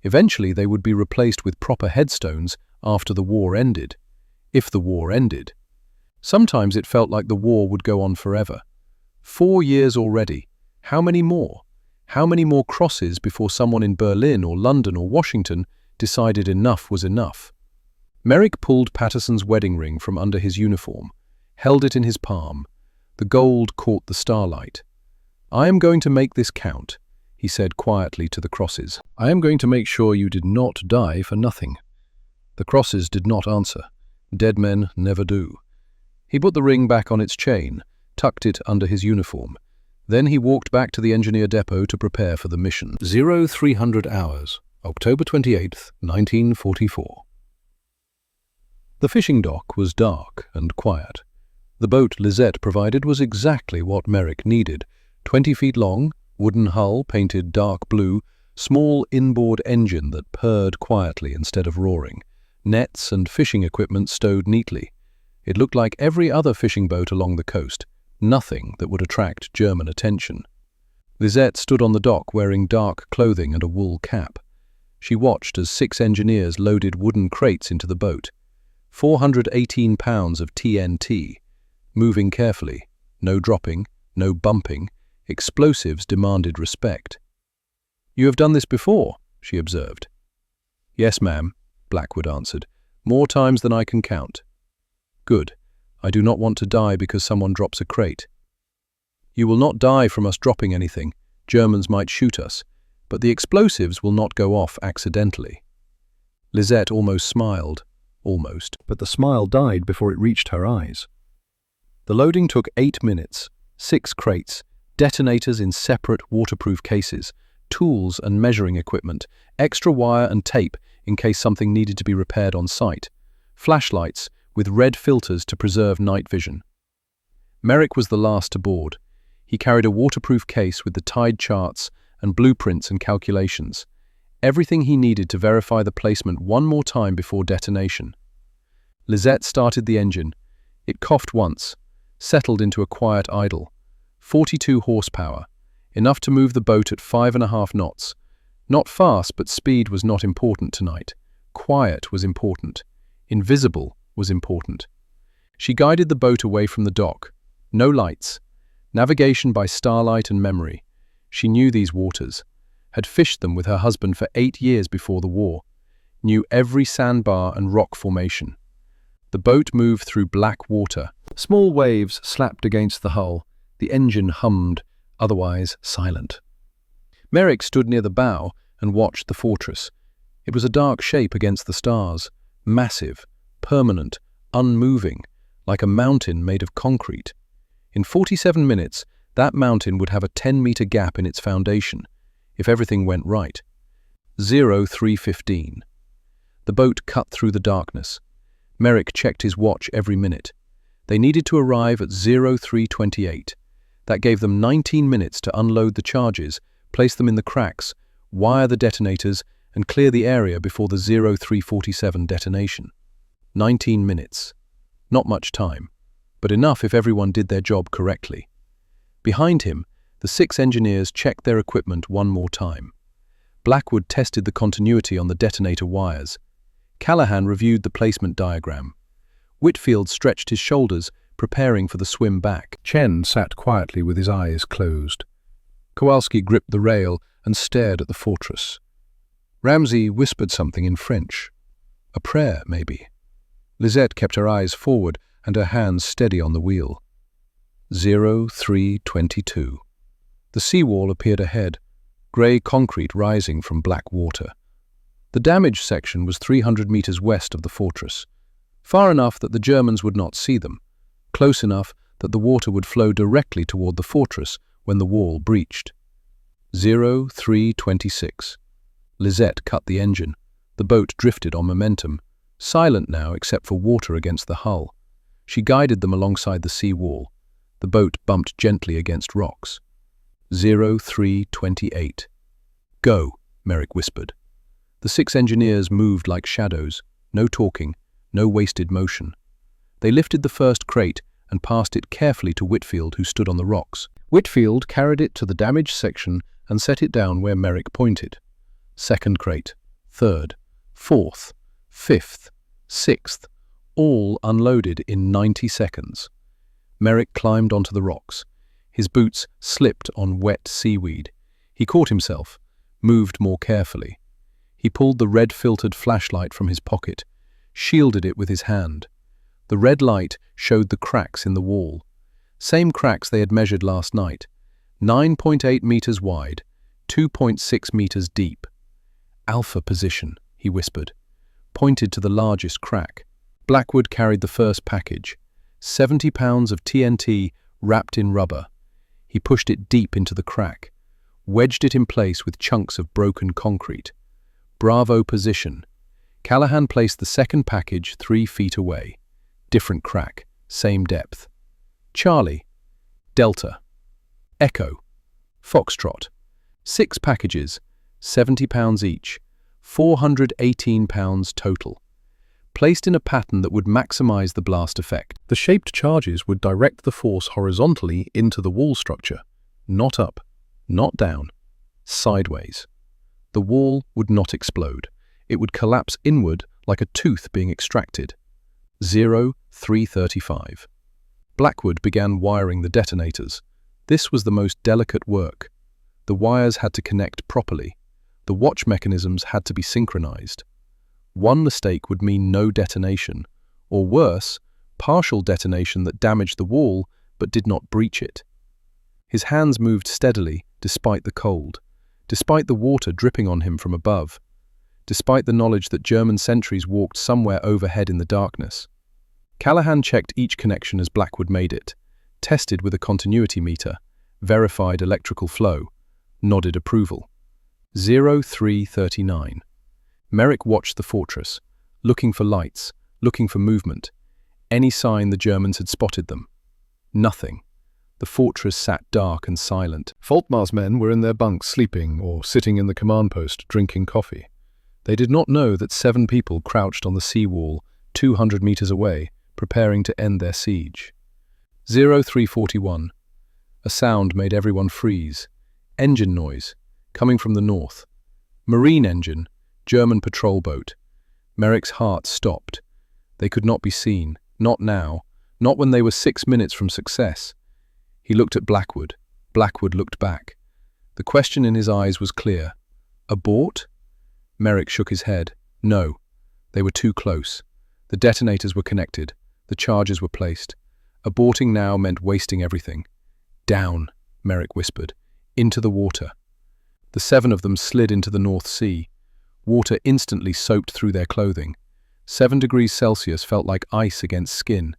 Eventually they would be replaced with proper headstones after the war ended. If the war ended. Sometimes it felt like the war would go on forever. 4 years already. How many more? How many more crosses before someone in Berlin or London or Washington decided enough was enough? Merrick pulled Patterson's wedding ring from under his uniform, held it in his palm. The gold caught the starlight. "I am going to make this count," he said quietly to the crosses. "I am going to make sure you did not die for nothing." The crosses did not answer. Dead men never do. He put the ring back on its chain, tucked it under his uniform. Then he walked back to the engineer depot to prepare for the mission. 0300 hours, October 28th, 1944. The fishing dock was dark and quiet. The boat Lisette provided was exactly what Merrick needed. 20 feet long, wooden hull painted dark blue, small inboard engine that purred quietly instead of roaring, nets and fishing equipment stowed neatly. It looked like every other fishing boat along the coast, nothing that would attract German attention. Lisette stood on the dock wearing dark clothing and a wool cap. She watched as 6 engineers loaded wooden crates into the boat. 418 pounds of TNT, moving carefully, no dropping, no bumping. Explosives demanded respect. "You have done this before," she observed. "Yes, ma'am," Blackwood answered. "More times than I can count." "Good. I do not want to die because someone drops a crate." "You will not die from us dropping anything. Germans might shoot us, but the explosives will not go off accidentally." Lisette almost smiled. Almost. But the smile died before it reached her eyes. The loading took 8 minutes. 6 crates, detonators in separate waterproof cases, tools and measuring equipment, extra wire and tape in case something needed to be repaired on site, flashlights with red filters to preserve night vision. Merrick was the last to board. He carried a waterproof case with the tide charts and blueprints and calculations. Everything he needed to verify the placement one more time before detonation. Lisette started the engine. It coughed once, settled into a quiet idle. 42 horsepower, enough to move the boat at 5.5 knots. Not fast, but speed was not important tonight. Quiet was important. Invisible was important. She guided the boat away from the dock. No lights. Navigation by starlight and memory. She knew these waters. Had fished them with her husband for 8 years before the war, knew every sandbar and rock formation. The boat moved through black water. Small waves slapped against the hull. The engine hummed. otherwise silent. Merrick stood near the bow and watched the fortress. It was a dark shape against the stars, massive, permanent, unmoving, like a mountain made of concrete. In 47 minutes, that mountain would have a 10-meter gap in its foundation, if everything went right. 03:15. The boat cut through the darkness. Merrick checked his watch every minute. They needed to arrive at 03:28. That gave them 19 minutes to unload the charges, place them in the cracks, wire the detonators, and clear the area before the 03:47 detonation. 19 minutes. Not much time, but enough if everyone did their job correctly. Behind him, the 6 engineers checked their equipment one more time. Blackwood tested the continuity on the detonator wires. Callahan reviewed the placement diagram. Whitfield stretched his shoulders, preparing for the swim back. Chen sat quietly with his eyes closed. Kowalski gripped the rail and stared at the fortress. Ramsey whispered something in French. A prayer, maybe. Lisette kept her eyes forward and her hands steady on the wheel. 03:22. The seawall appeared ahead, grey concrete rising from black water. The damaged section was 300 meters west of the fortress, far enough that the Germans would not see them, close enough that the water would flow directly toward the fortress when the wall breached. 03:26. Lisette cut the engine. The boat drifted on momentum, silent now except for water against the hull. She guided them alongside the sea wall. The boat bumped gently against rocks. 03:28. Go, Merrick whispered. The 6 engineers moved like shadows, no talking, no wasted motion. They lifted the first crate and passed it carefully to Whitfield, who stood on the rocks. Whitfield carried it to the damaged section and set it down where Merrick pointed. Second crate, third, fourth, fifth, sixth, all unloaded in 90 seconds. Merrick climbed onto the rocks. His boots slipped on wet seaweed. He caught himself, moved more carefully. He pulled the red-filtered flashlight from his pocket, shielded it with his hand. The red light showed the cracks in the wall. Same cracks they had measured last night. 9.8 meters wide, 2.6 meters deep. Alpha position, he whispered, pointed to the largest crack. Blackwood carried the first package, 70 pounds of TNT wrapped in rubber. He pushed it deep into the crack, wedged it in place with chunks of broken concrete. Bravo position. Callahan placed the second package 3 feet away. Different crack, same depth. Charlie. Delta. Echo. Foxtrot. 6 packages, 70 pounds each, 418 pounds total. Placed in a pattern that would maximize the blast effect. The shaped charges would direct the force horizontally into the wall structure, not up, not down, sideways. The wall would not explode. It would collapse inward like a tooth being extracted. 03:35. Blackwood began wiring the detonators. This was the most delicate work. The wires had to connect properly. The watch mechanisms had to be synchronized. One mistake would mean no detonation, or worse, partial detonation that damaged the wall but did not breach it. His hands moved steadily despite the cold, despite the water dripping on him from above, despite the knowledge that German sentries walked somewhere overhead in the darkness. Callahan checked each connection as Blackwood made it, tested with a continuity meter, verified electrical flow, nodded approval. 03:39. Merrick watched the fortress, looking for lights, looking for movement. Any sign the Germans had spotted them. Nothing. The fortress sat dark and silent. Volkmar's men were in their bunks sleeping or sitting in the command post drinking coffee. They did not know that 7 people crouched on the seawall 200 meters away, preparing to end their siege. 03:41. A sound made everyone freeze. Engine noise, coming from the north. Marine engine, German patrol boat. Merrick's heart stopped. They could not be seen, not now, not when they were 6 minutes from success. He looked at Blackwood. Blackwood looked back. The question in his eyes was clear. Abort? Merrick shook his head. No. They were too close. The detonators were connected. The charges were placed. Aborting now meant wasting everything. Down, Merrick whispered. Into the water. The 7 of them slid into the North Sea. Water instantly soaked through their clothing. 7 degrees Celsius felt like ice against skin.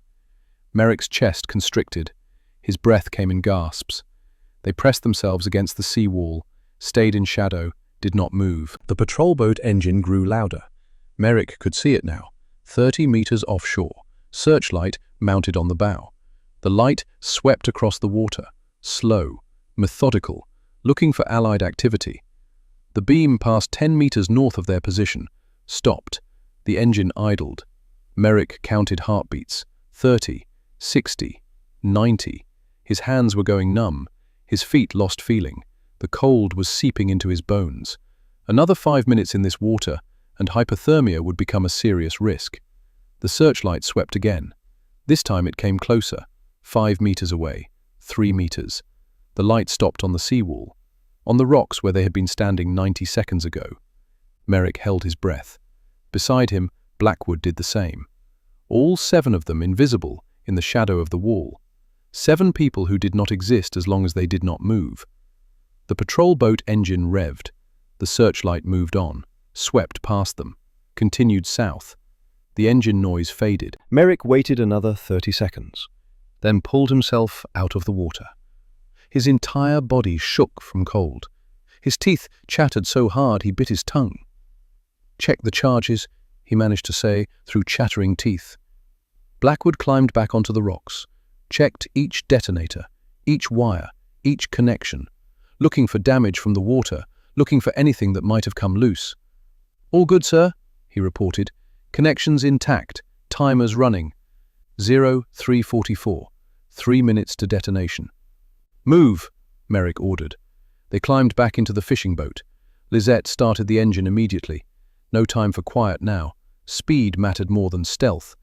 Merrick's chest constricted. His breath came in gasps. They pressed themselves against the sea wall, stayed in shadow, did not move. The patrol boat engine grew louder. Merrick could see it now, 30 meters offshore, searchlight mounted on the bow. The light swept across the water, slow, methodical, looking for Allied activity. The beam passed 10 meters north of their position, stopped. The engine idled. Merrick counted heartbeats, 30, 60, 90. His hands were going numb. His feet lost feeling. The cold was seeping into his bones. Another 5 minutes in this water, and hypothermia would become a serious risk. The searchlight swept again. This time it came closer, 5 meters away, 3 meters. The light stopped on the seawall, on the rocks where they had been standing 90 seconds ago. Merrick held his breath. Beside him, Blackwood did the same. All 7 of them invisible in the shadow of the wall. 7 people who did not exist as long as they did not move. The patrol boat engine revved. The searchlight moved on, swept past them, continued south. The engine noise faded. Merrick waited another 30 seconds, then pulled himself out of the water. His entire body shook from cold. His teeth chattered so hard he bit his tongue. "Check the charges," he managed to say through chattering teeth. Blackwood climbed back onto the rocks, checked each detonator, each wire, each connection, looking for damage from the water, looking for anything that might have come loose. "All good, sir," he reported. "Connections intact, timers running. 0344, 3 minutes to detonation." "Move," Merrick ordered. They climbed back into the fishing boat. Lisette started the engine immediately. No time for quiet now. Speed mattered more than stealth.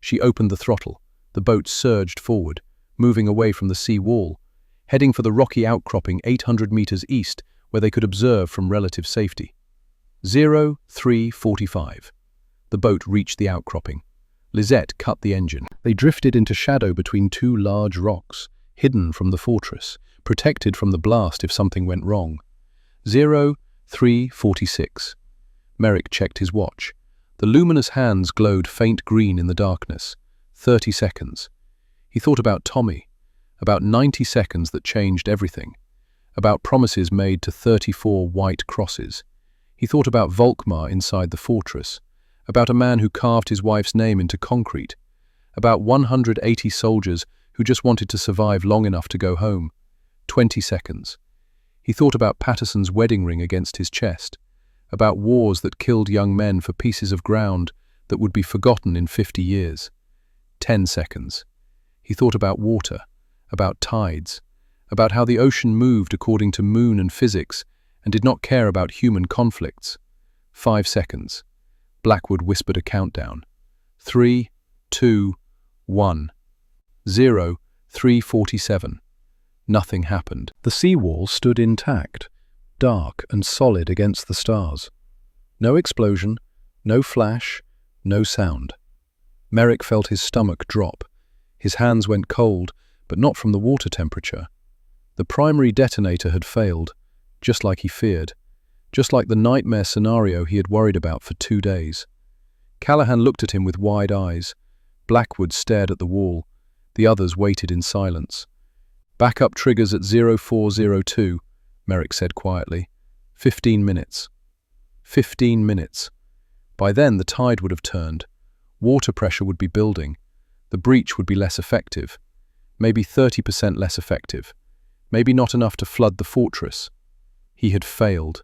She opened the throttle. The boat surged forward, moving away from the sea wall, heading for the rocky outcropping 800 meters east where they could observe from relative safety. 0345. The boat reached the outcropping. Lisette cut the engine. They drifted into shadow between 2 large rocks, hidden from the fortress, protected from the blast if something went wrong. 0346. Merrick checked his watch. The luminous hands glowed faint green in the darkness. 30 seconds. He thought about Tommy, about 90 seconds that changed everything, about promises made to 34 white crosses. He thought about Volkmar inside the fortress, about a man who carved his wife's name into concrete, about 180 soldiers who just wanted to survive long enough to go home. 20 seconds. He thought about Patterson's wedding ring against his chest, about wars that killed young men for pieces of ground that would be forgotten in 50 years. 10 seconds. He thought about water, about tides, about how the ocean moved according to moon and physics and did not care about human conflicts. 5 seconds. Blackwood whispered a countdown. 3, 2, 1. 0347. Nothing happened. The seawall stood intact, dark and solid against the stars. No explosion, no flash, no sound. Merrick felt his stomach drop. His hands went cold, but not from the water temperature. The primary detonator had failed, just like he feared, just like the nightmare scenario he had worried about for 2 days. Callahan looked at him with wide eyes. Blackwood stared at the wall. The others waited in silence. "Backup triggers at 0402, Merrick said quietly. 15 minutes. 15 minutes. By then the tide would have turned. Water pressure would be building. The breach would be less effective. Maybe 30% less effective. Maybe not enough to flood the fortress. He had failed.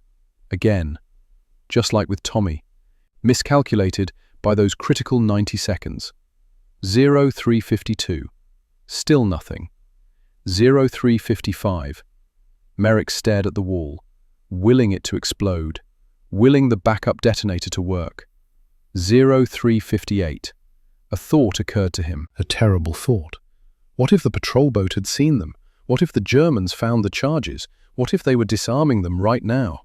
Again. Just like with Tommy. Miscalculated by those critical 90 seconds. 0352. Still nothing. 0355. Merrick stared at the wall, willing it to explode, willing the backup detonator to work. 0358. A thought occurred to him, a terrible thought. What if the patrol boat had seen them? What if the Germans found the charges? What if they were disarming them right now?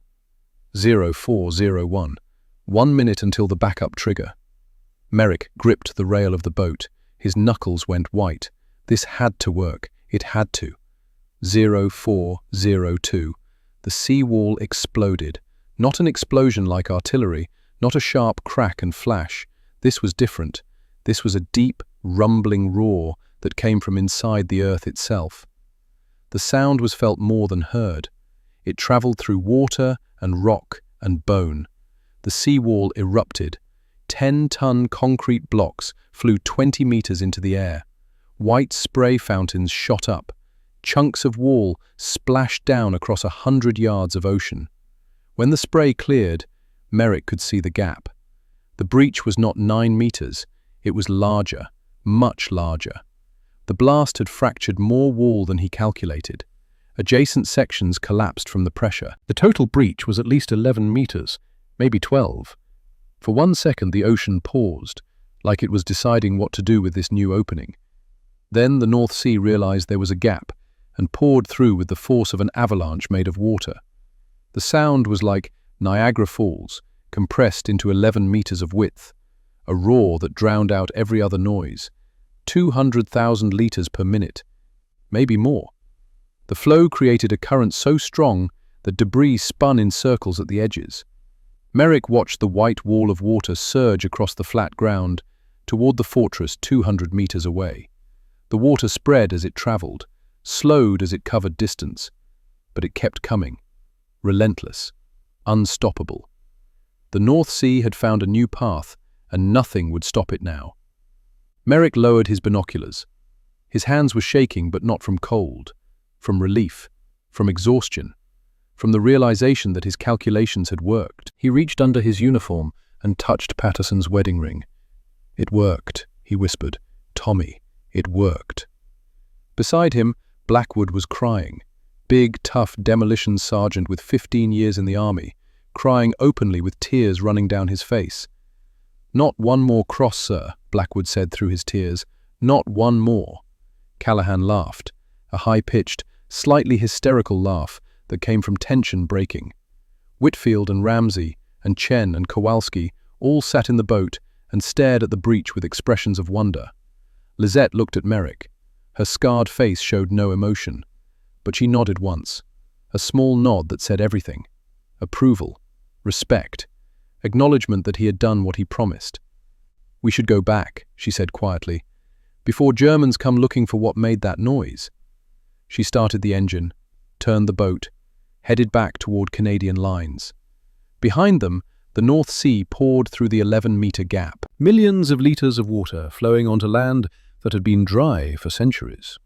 0401. 1 minute until the backup trigger. Merrick gripped the rail of the boat. His knuckles went white. This had to work. It had to. WW2. The seawall exploded. Not an explosion like artillery, not a sharp crack and flash. This was different. This was a deep, rumbling roar that came from inside the earth itself. The sound was felt more than heard. It traveled through water and rock and bone. The seawall erupted. 10-ton concrete blocks flew 20 meters into the air. White spray fountains shot up. Chunks of wall splashed down across 100 yards of ocean. When the spray cleared, Merrick could see the gap. The breach was not 9 meters. It was larger, much larger. The blast had fractured more wall than he calculated. Adjacent sections collapsed from the pressure. The total breach was at least 11 meters, maybe 12. For 1 second, the ocean paused, like it was deciding what to do with this new opening. Then the North Sea realized there was a gap and poured through with the force of an avalanche made of water. The sound was like Niagara Falls, compressed into 11 meters of width, a roar that drowned out every other noise. 200,000 liters per minute, maybe more. The flow created a current so strong that debris spun in circles at the edges. Merrick watched the white wall of water surge across the flat ground toward the fortress 200 meters away. The water spread as it traveled, slowed as it covered distance, but it kept coming, relentless, unstoppable. The North Sea had found a new path, and nothing would stop it now. Merrick lowered his binoculars. His hands were shaking, but not from cold, from relief, from exhaustion, from the realization that his calculations had worked. He reached under his uniform and touched Patterson's wedding ring. "It worked," he whispered. "Tommy, it worked." Beside him, Blackwood was crying. Big, tough demolition sergeant with 15 years in the army, crying openly with tears running down his face. "Not one more cross, sir," Blackwood said through his tears. "Not one more." Callahan laughed, a high-pitched, slightly hysterical laugh that came from tension breaking. Whitfield and Ramsey and Chen and Kowalski all sat in the boat and stared at the breach with expressions of wonder. Lizette looked at Merrick. Her scarred face showed no emotion, but she nodded once, a small nod that said everything. Approval, respect, acknowledgement that he had done what he promised. "We should go back," she said quietly, "before Germans come looking for what made that noise." She started the engine, turned the boat, headed back toward Canadian lines. Behind them, the North Sea poured through the 11-meter gap. Millions of liters of water flowing onto land that had been dry for centuries.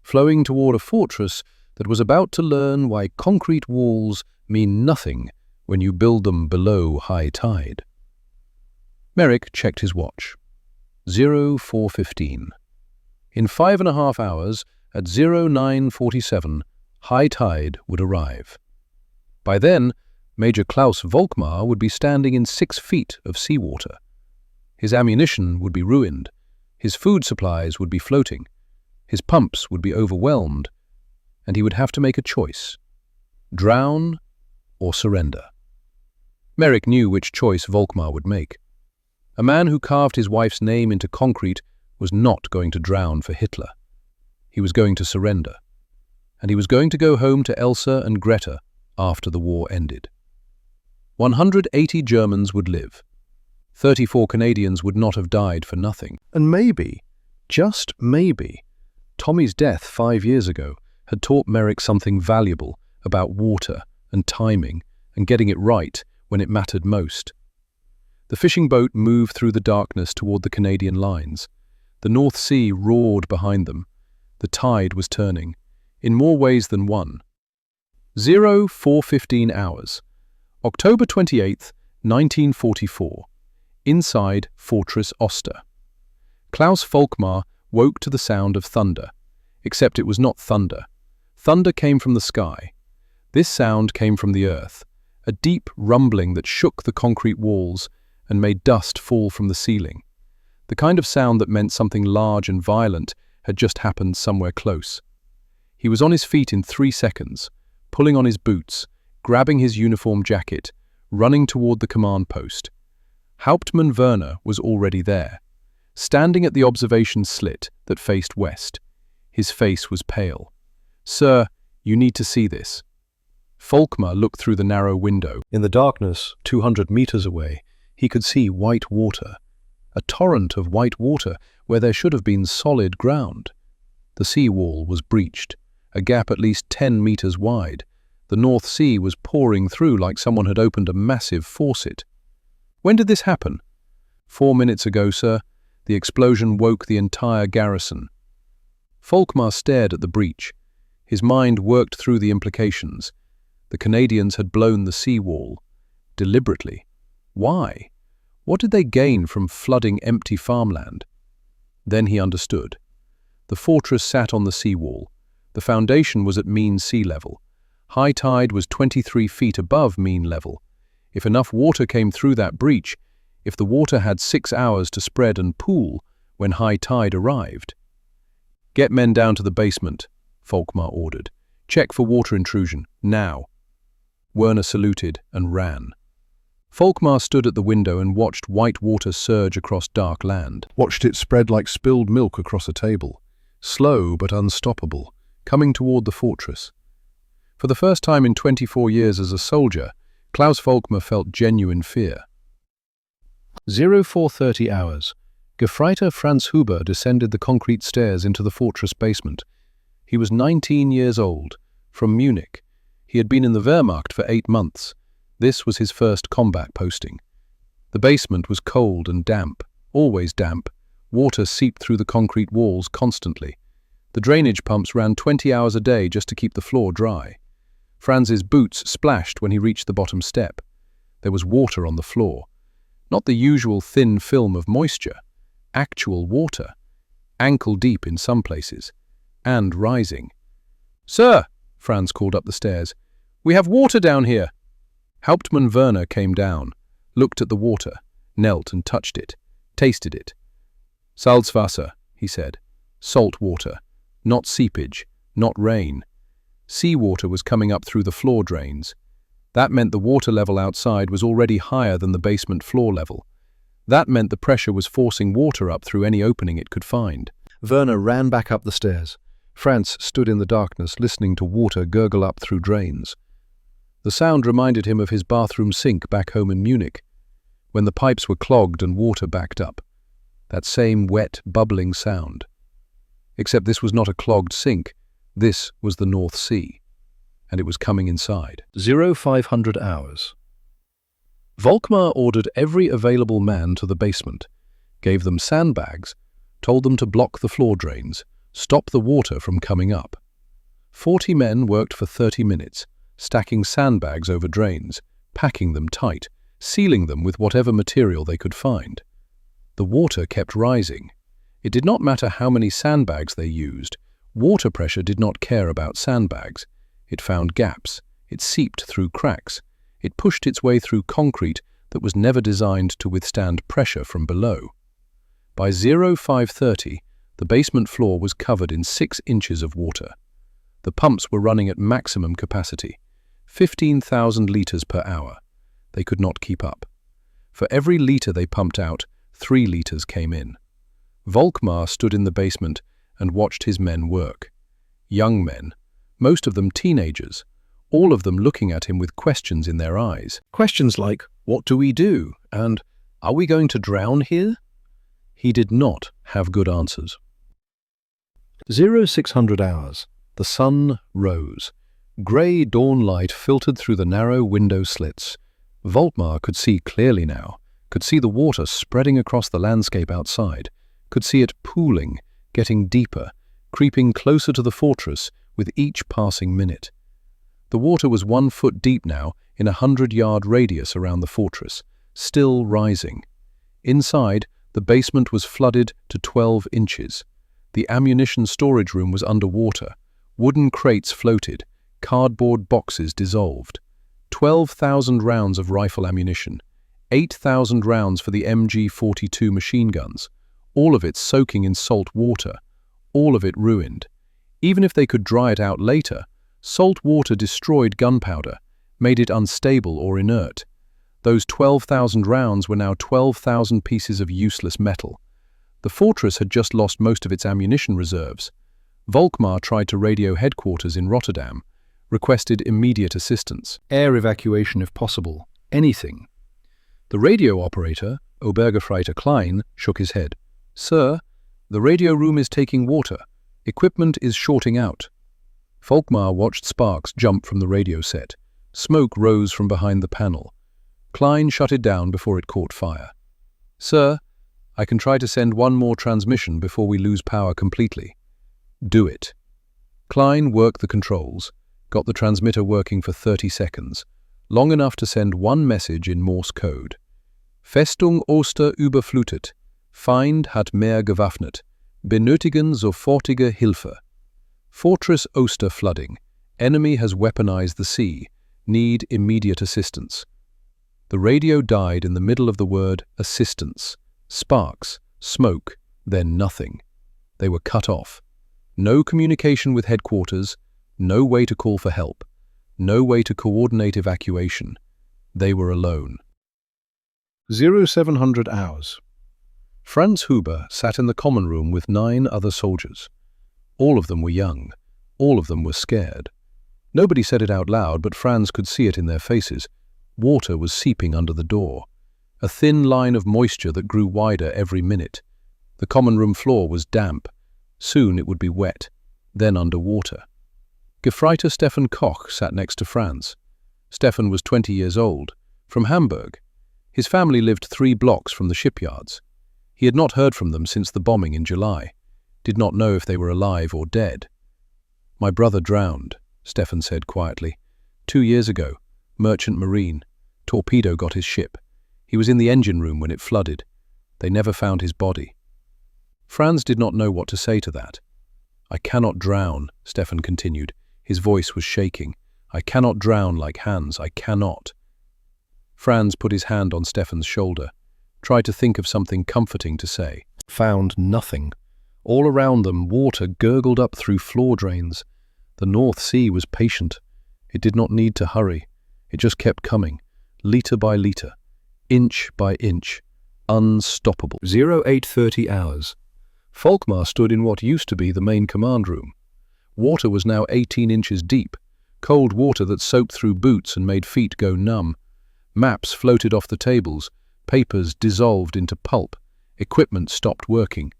Flowing toward a fortress that was about to learn why concrete walls mean nothing when you build them below high tide. Merrick checked his watch. 04:15. In 5.5 hours, at 09:47, high tide would arrive. By then, Major Klaus Volkmar would be standing in 6 feet of seawater. His ammunition would be ruined, his food supplies would be floating, his pumps would be overwhelmed, and he would have to make a choice: drown or surrender. Merrick knew which choice Volkmar would make. A man who carved his wife's name into concrete was not going to drown for Hitler. He was going to surrender. And he was going to go home to Elsa and Greta after the war ended. 180 Germans would live. 34 Canadians would not have died for nothing. And maybe, just maybe, Tommy's death 5 years ago had taught Merrick something valuable about water and timing and getting it right when it mattered most. The fishing boat moved through the darkness toward the Canadian lines. The North Sea roared behind them. The tide was turning, in more ways than one. 04:15 hours. October 28th, 1944. Inside Fortress Oster. Klaus Volkmar woke to the sound of thunder, except it was not thunder. Thunder came from the sky. This sound came from the earth, a deep rumbling that shook the concrete walls and made dust fall from the ceiling. The kind of sound that meant something large and violent had just happened somewhere close. He was on his feet in 3 seconds, pulling on his boots, grabbing his uniform jacket, running toward the command post. Hauptmann Werner was already there, standing at the observation slit that faced west. His face was pale. "Sir, you need to see this." Volkmar looked through the narrow window. In the darkness, 200 meters away, he could see white water. A torrent of white water where there should have been solid ground. The seawall was breached, a gap at least 10 meters wide. The North Sea was pouring through like someone had opened a massive faucet. "When did this happen?" 4 minutes ago, sir. The explosion woke the entire garrison." Volkmar stared at the breach. His mind worked through the implications. The Canadians had blown the seawall. Deliberately. Why? What did they gain from flooding empty farmland? Then he understood. The fortress sat on the seawall. The foundation was at mean sea level. High tide was 23 feet above mean level. If enough water came through that breach, if the water had 6 hours to spread and pool when high tide arrived. "Get men down to the basement," Volkmar ordered. "Check for water intrusion, now." Werner saluted and ran. Volkmar stood at the window and watched white water surge across dark land. Watched it spread like spilled milk across a table. Slow but unstoppable, coming toward the fortress. For the first time in 24 years as a soldier, Klaus Volkmar felt genuine fear. 0430 hours. Gefreiter Franz Huber descended the concrete stairs into the fortress basement. He was 19 years old, from Munich. He had been in the Wehrmacht for 8 months. This was his first combat posting. The basement was cold and damp, always damp. Water seeped through the concrete walls constantly. The drainage pumps ran 20 hours a day just to keep the floor dry. Franz's boots splashed when he reached the bottom step. There was water on the floor. Not the usual thin film of moisture. Actual water. Ankle deep in some places. And rising. "Sir," Franz called up the stairs, "we have water down here." Hauptmann Werner came down, looked at the water, knelt and touched it, tasted it. "Salzwasser," he said. "Salt water. Not seepage, not rain." Seawater was coming up through the floor drains. That meant the water level outside was already higher than the basement floor level. That meant the pressure was forcing water up through any opening it could find. Werner ran back up the stairs. Franz stood in the darkness, listening to water gurgle up through drains. The sound reminded him of his bathroom sink back home in Munich, when the pipes were clogged and water backed up. That same wet, bubbling sound. Except this was not a clogged sink. This was the North Sea. And it was coming inside. 0500 hours. Volkmar ordered every available man to the basement, gave them sandbags, told them to block the floor drains, stop the water from coming up. 40 men worked for 30 minutes, stacking sandbags over drains, packing them tight, sealing them with whatever material they could find. The water kept rising. It did not matter how many sandbags they used. Water pressure did not care about sandbags. It found gaps. It seeped through cracks. It pushed its way through concrete that was never designed to withstand pressure from below. By 0530, the basement floor was covered in 6 inches of water. The pumps were running at maximum capacity, 15,000 liters per hour. They could not keep up. For every liter they pumped out, 3 liters came in. Volkmar stood in the basement and watched his men work. Young men, most of them teenagers, all of them looking at him with questions in their eyes. Questions like, "What do we do?" and "Are we going to drown here?" He did not have good answers. 0600 hours. The sun rose. Grey dawn light filtered through the narrow window slits. Volkmar could see clearly now, could see the water spreading across the landscape outside, could see it pooling, getting deeper, creeping closer to the fortress with each passing minute. The water was 1 foot deep now in a 100-yard radius around the fortress, still rising. Inside, the basement was flooded to 12 inches. The ammunition storage room was underwater. Wooden crates floated, cardboard boxes dissolved. 12,000 rounds of rifle ammunition, 8,000 rounds for the MG-42 machine guns, all of it soaking in salt water, all of it ruined. Even if they could dry it out later, salt water destroyed gunpowder, made it unstable or inert. Those 12,000 rounds were now 12,000 pieces of useless metal. The fortress had just lost most of its ammunition reserves. Volkmar tried to radio headquarters in Rotterdam, requested immediate assistance, air evacuation if possible, anything. The radio operator, Obergefreiter Klein, shook his head. "Sir, the radio room is taking water. Equipment is shorting out." Volkmar watched sparks jump from the radio set. Smoke rose from behind the panel. Klein shut it down before it caught fire. "Sir, I can try to send one more transmission before we lose power completely." "Do it." Klein worked the controls, got the transmitter working for 30 seconds, long enough to send one message in Morse code. "Festung Oster überflutet. Feind hat mehr gewaffnet. Benötigen sofortige Hilfe." Fortress Oster flooding. Enemy has weaponized the sea. Need immediate assistance. The radio died in the middle of the word assistance. Sparks, smoke, then nothing. They were cut off. No communication with headquarters, no way to call for help, no way to coordinate evacuation. They were alone. 0700 hours. Franz Huber sat in the common room with 9 other soldiers. All of them were young. All of them were scared. Nobody said it out loud, but Franz could see it in their faces. Water was seeping under the door. A thin line of moisture that grew wider every minute. The common room floor was damp. Soon it would be wet, then underwater. Gefreiter Stefan Koch sat next to Franz. Stefan was 20 years old, from Hamburg. His family lived 3 blocks from the shipyards. He had not heard from them since the bombing in July, did not know if they were alive or dead. "My brother drowned," Stefan said quietly. 2 years ago, merchant marine. Torpedo got his ship. He was in the engine room when it flooded. They never found his body. Franz did not know what to say to that. "I cannot drown," Stefan continued. His voice was shaking. "I cannot drown like Hans, I cannot." Franz put his hand on Stefan's shoulder, tried to think of something comforting to say. Found nothing. All around them, water gurgled up through floor drains. The North Sea was patient. It did not need to hurry. It just kept coming, litre by litre, inch by inch, unstoppable. 0830 hours. Volkmar stood in what used to be the main command room. Water was now 18 inches deep, cold water that soaked through boots and made feet go numb. Maps floated off the tables, papers dissolved into pulp, equipment stopped working.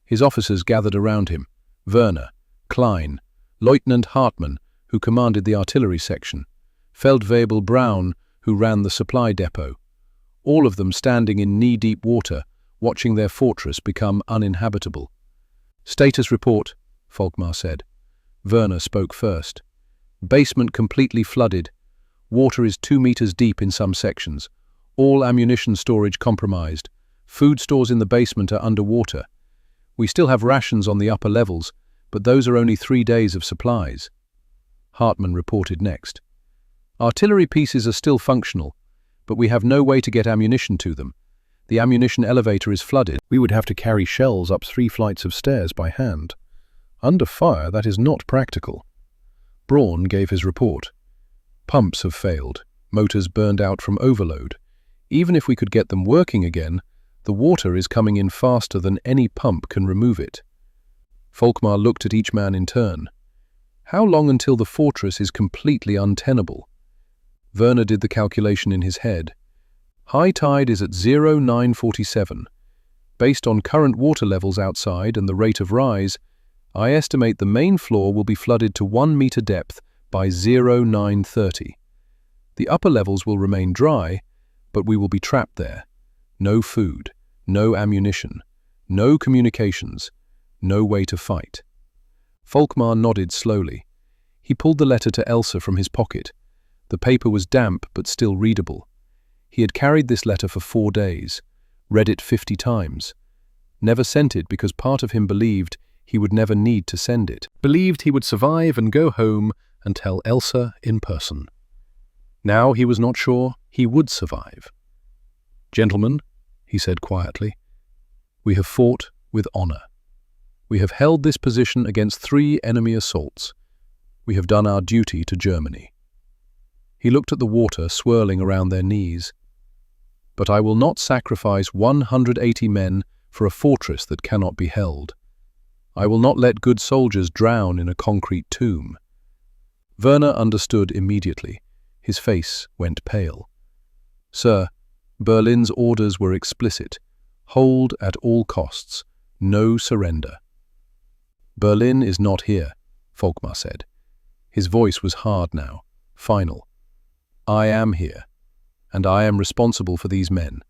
His officers gathered around him: Werner, Klein, Lieutenant Hartmann, who commanded the artillery section, Feldwebel Braun, who ran the supply depot. All of them standing in knee-deep water, watching their fortress become uninhabitable. "Status report," Volkmar said. Werner spoke first. "Basement completely flooded. Water is 2 meters deep in some sections. All ammunition storage compromised. Food stores in the basement are underwater. We still have rations on the upper levels, but those are only 3 days of supplies." Hartmann reported next. "Artillery pieces are still functional, but we have no way to get ammunition to them. The ammunition elevator is flooded. We would have to carry shells up 3 flights of stairs by hand. Under fire, that is not practical." Braun gave his report. "Pumps have failed, motors burned out from overload. Even if we could get them working again, the water is coming in faster than any pump can remove it." Volkmar looked at each man in turn. "How long until the fortress is completely untenable?" Werner did the calculation in his head. "High tide is at 0947. Based on current water levels outside and the rate of rise, I estimate the main floor will be flooded to 1 meter depth by 0930. The upper levels will remain dry, but we will be trapped there. No food, no ammunition, no communications, no way to fight." Volkmar nodded slowly. He pulled the letter to Elsa from his pocket. The paper was damp but still readable. He had carried this letter for 4 days, read it 50 times. Never sent it because part of him believed he would never need to send it. Believed he would survive and go home and tell Elsa in person. Now he was not sure he would survive. "Gentlemen," he said quietly, "we have fought with honor. We have held this position against 3 enemy assaults. We have done our duty to Germany." He looked at the water swirling around their knees. "But I will not sacrifice 180 men for a fortress that cannot be held. I will not let good soldiers drown in a concrete tomb. Werner understood immediately. His face went pale. Sir, Berlin's orders were explicit. Hold at all costs. No surrender. Berlin is not here, Volkmar said. His voice was hard now, final. I am here, and I am responsible for these men.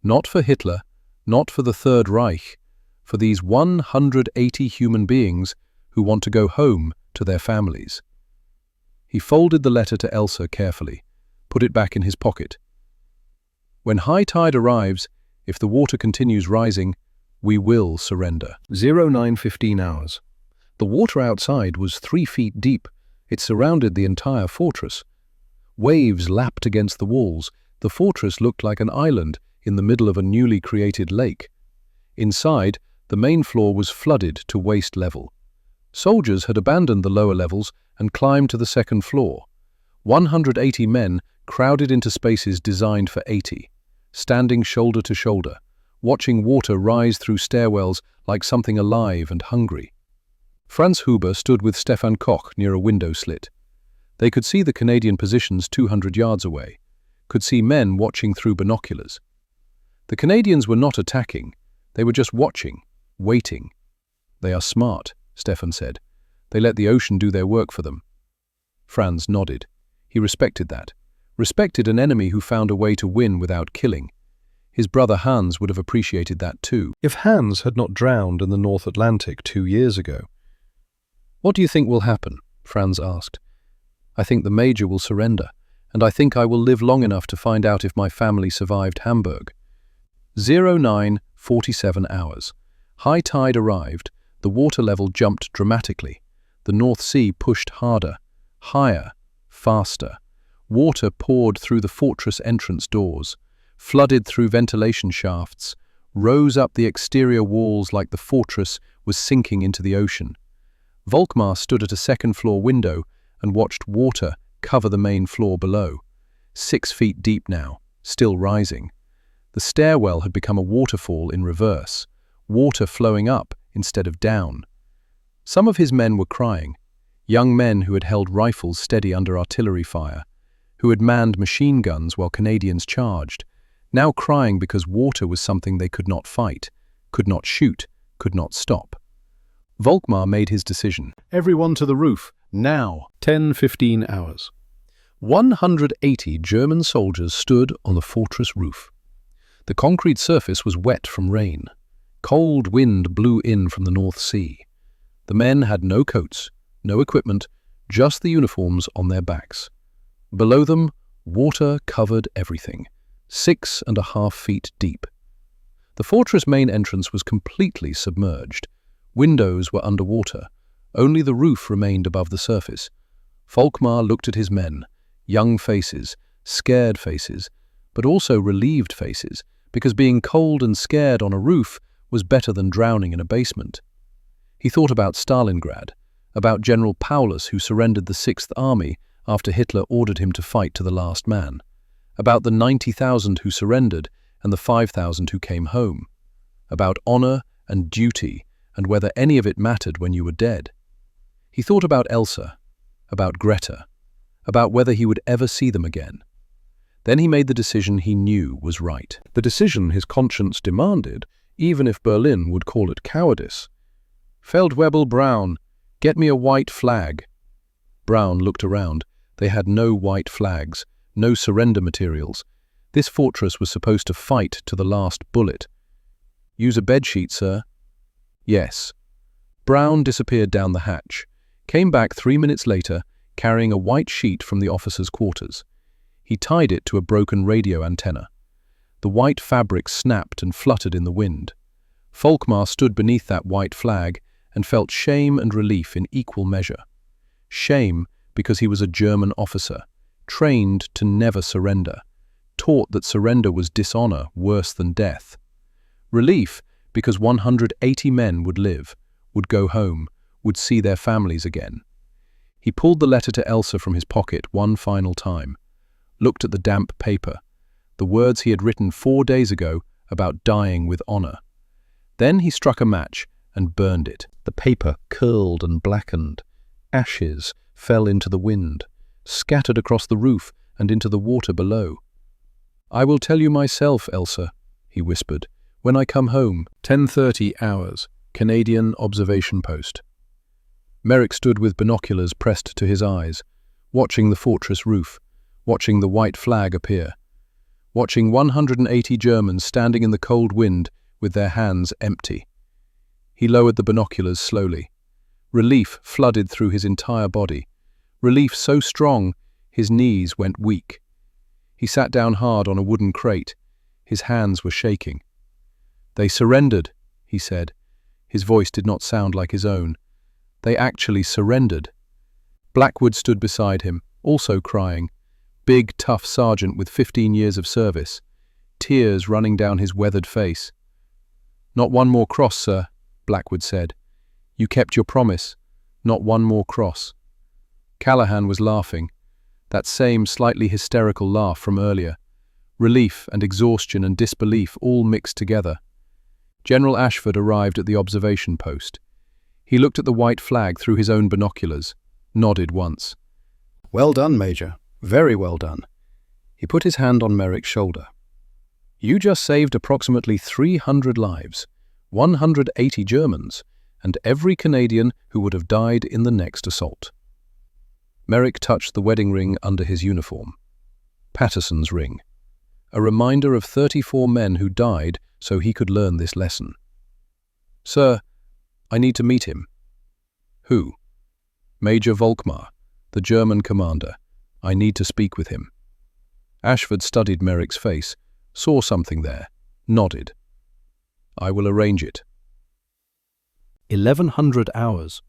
Not for Hitler, not for the Third Reich, for these 180 human beings who want to go home to their families. He folded the letter to Elsa carefully, put it back in his pocket. When high tide arrives, if the water continues rising, we will surrender. 09:15 hours. The water outside was 3 feet deep. It surrounded the entire fortress. Waves lapped against the walls. The fortress looked like an island in the middle of a newly created lake. Inside, the main floor was flooded to waist level. Soldiers had abandoned the lower levels and climbed to the second floor. 180 men crowded into spaces designed for 80, standing shoulder to shoulder, watching water rise through stairwells like something alive and hungry. Franz Huber stood with Stefan Koch near a window slit. They could see the Canadian positions 200 yards away, could see men watching through binoculars. The Canadians were not attacking, they were just watching, waiting. They are smart, Stefan said. They let the ocean do their work for them. Franz nodded. He respected that. Respected an enemy who found a way to win without killing. His brother Hans would have appreciated that too, if Hans had not drowned in the North Atlantic 2 years ago. What do you think will happen? Franz asked. I think the Major will surrender, and I think I will live long enough to find out if my family survived Hamburg. 09:47 hours. High tide arrived. The water level jumped dramatically. The North Sea pushed harder, higher, faster. Water poured through the fortress entrance doors, flooded through ventilation shafts, rose up the exterior walls like the fortress was sinking into the ocean. Volkmar stood at a second-floor window and watched water cover the main floor below. 6 feet deep now, still rising. The stairwell had become a waterfall in reverse, water flowing up instead of down. Some of his men were crying, young men who had held rifles steady under artillery fire, who had manned machine guns while Canadians charged, now crying because water was something they could not fight, could not shoot, could not stop. Volkmar made his decision. Everyone to the roof, now. 10:15 hours. 180 German soldiers stood on the fortress roof. The concrete surface was wet from rain. Cold wind blew in from the North Sea. The men had no coats, no equipment, just the uniforms on their backs. Below them, water covered everything, 6.5 feet deep. The fortress main entrance was completely submerged. Windows were underwater. Only the roof remained above the surface. Volkmar looked at his men, young faces, scared faces, but also relieved faces, because being cold and scared on a roof was better than drowning in a basement. He thought about Stalingrad, about General Paulus who surrendered the 6th Army after Hitler ordered him to fight to the last man, about the 90,000 who surrendered and the 5,000 who came home, about honor and duty and whether any of it mattered when you were dead. He thought about Elsa, about Greta, about whether he would ever see them again. Then he made the decision he knew was right. The decision his conscience demanded, even if Berlin would call it cowardice. Feldwebel Braun, get me a white flag. Braun looked around. They had no white flags, no surrender materials. This fortress was supposed to fight to the last bullet. Use a bedsheet, sir. Yes. Braun disappeared down the hatch, came back 3 minutes later, carrying a white sheet from the officers' quarters. He tied it to a broken radio antenna. The white fabric snapped and fluttered in the wind. Volkmar stood beneath that white flag and felt shame and relief in equal measure. Shame because he was a German officer, trained to never surrender, taught that surrender was dishonor worse than death. Relief because 180 men would live, would go home, would see their families again. He pulled the letter to Elsa from his pocket one final time, looked at the damp paper, the words he had written 4 days ago about dying with honor. Then he struck a match and burned it. The paper curled and blackened. Ashes fell into the wind, scattered across the roof and into the water below. "I will tell you myself, Elsa," he whispered, "when I come home." 10:30 hours, Canadian observation post. Merrick stood with binoculars pressed to his eyes, watching the fortress roof, watching the white flag appear, watching 180 Germans standing in the cold wind with their hands empty. He lowered the binoculars slowly. Relief flooded through his entire body, relief so strong his knees went weak. He sat down hard on a wooden crate. His hands were shaking. "They surrendered," he said. His voice did not sound like his own. "They actually surrendered." Blackwood stood beside him, also crying. Big, tough sergeant with 15 years of service, tears running down his weathered face. "Not one more cross, sir," Blackwood said. "You kept your promise. Not one more cross." Callahan was laughing, that same slightly hysterical laugh from earlier. Relief and exhaustion and disbelief all mixed together. General Ashford arrived at the observation post. He looked at the white flag through his own binoculars, nodded once. "Well done, Major. Very well done." He put his hand on Merrick's shoulder. "You just saved approximately 300 lives, 180 Germans, and every Canadian who would have died in the next assault." Merrick touched the wedding ring under his uniform. Patterson's ring. A reminder of 34 men who died so he could learn this lesson. "Sir, I need to meet him." "Who?" "Major Volkmar, the German commander. I need to speak with him." Ashford studied Merrick's face, saw something there, nodded. "I will arrange it." 1100 hours.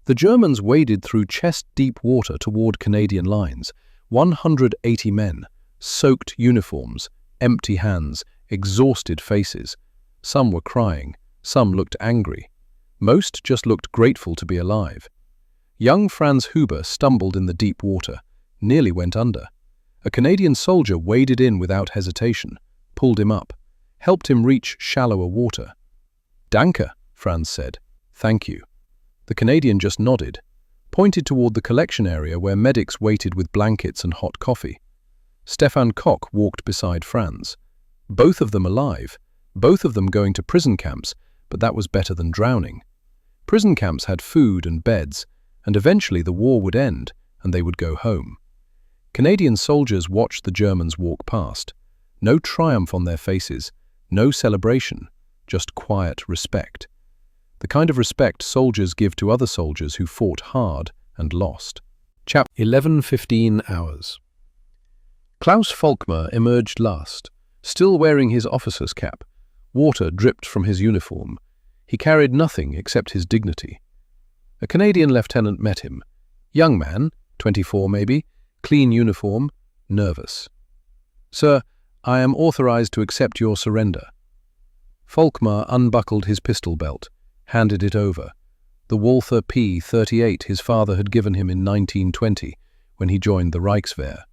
The Germans waded through chest-deep water toward Canadian lines. 180 men, soaked uniforms, empty hands, exhausted faces. Some were crying, some looked angry. Most just looked grateful to be alive. Young Franz Huber stumbled in the deep water, nearly went under. A Canadian soldier waded in without hesitation, pulled him up, helped him reach shallower water. "Danke," Franz said. "Thank you." The Canadian just nodded, pointed toward the collection area where medics waited with blankets and hot coffee. Stefan Koch walked beside Franz. Both of them alive, both of them going to prison camps, but that was better than drowning. Prison camps had food and beds, and eventually the war would end, and they would go home. Canadian soldiers watched the Germans walk past. No triumph on their faces, no celebration, just quiet respect. The kind of respect soldiers give to other soldiers who fought hard and lost. 11:15 hours. Klaus Volkmar emerged last, still wearing his officer's cap. Water dripped from his uniform. He carried nothing except his dignity. A Canadian lieutenant met him. Young man, 24 maybe, clean uniform, nervous. "Sir, I am authorized to accept your surrender." Volkmar unbuckled his pistol belt, handed it over. The Walther P-38 his father had given him in 1920 when he joined the Reichswehr.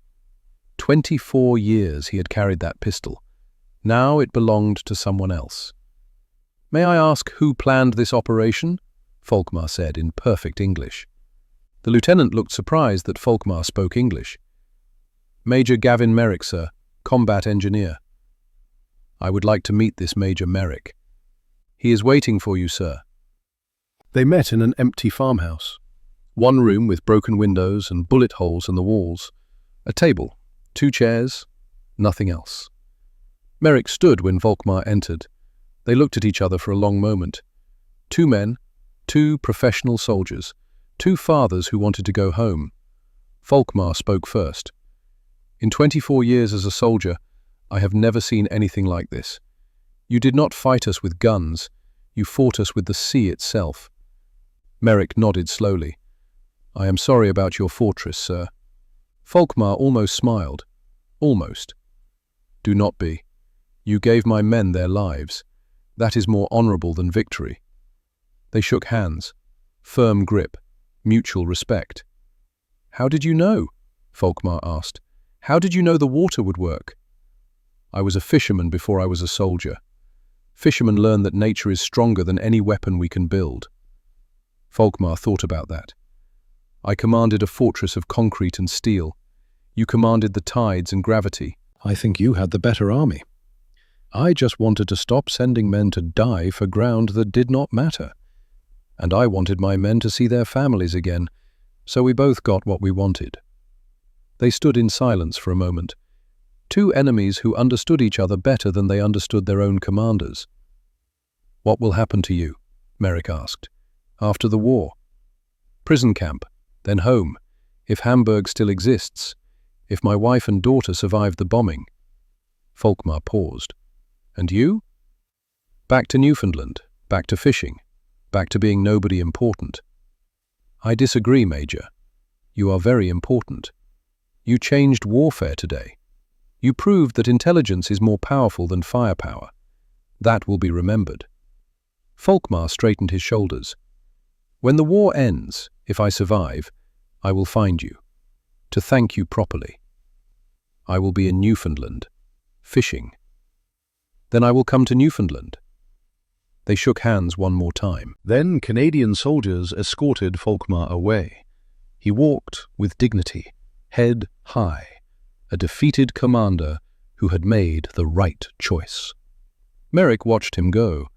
24 years he had carried that pistol. Now it belonged to someone else. "May I ask who planned this operation?" Volkmar said in perfect English. The lieutenant looked surprised that Volkmar spoke English. "Major Gavin Merrick, sir, combat engineer." "I would like to meet this Major Merrick." "He is waiting for you, sir." They met in an empty farmhouse. One room with broken windows and bullet holes in the walls. A table, 2 chairs, nothing else. Merrick stood when Volkmar entered. They looked at each other for a long moment. 2 men, 2 professional soldiers, 2 fathers who wanted to go home. Volkmar spoke first. "In 24 years as a soldier, I have never seen anything like this. You did not fight us with guns, you fought us with the sea itself." Merrick nodded slowly. "I am sorry about your fortress, sir." Volkmar almost smiled. Almost. "Do not be. You gave my men their lives. That is more honorable than victory." They shook hands. Firm grip. Mutual respect. "How did you know?" Volkmar asked. "How did you know the water would work?" "I was a fisherman before I was a soldier. Fishermen learn that nature is stronger than any weapon we can build." Volkmar thought about that. I commanded a fortress of concrete and steel. You commanded the tides and gravity. I think you had the better army. I just wanted to stop sending men to die for ground that did not matter. And I wanted my men to see their families again, so we both got what we wanted. They stood in silence for a moment. Two enemies who understood each other better than they understood their own commanders. What will happen to you? Merrick asked. After the war? Prison camp, then home, if Hamburg still exists, if my wife and daughter survived the bombing. Volkmar paused. And you? Back to Newfoundland, back to fishing, back to being nobody important. I disagree, Major. You are very important. You changed warfare today. You proved that intelligence is more powerful than firepower. That will be remembered. Volkmar straightened his shoulders. When the war ends, if I survive, I will find you, to thank you properly. I will be in Newfoundland, fishing. Then I will come to Newfoundland. They shook hands one more time. Then Canadian soldiers escorted Volkmar away. He walked with dignity, head high, a defeated commander who had made the right choice. Merrick watched him go,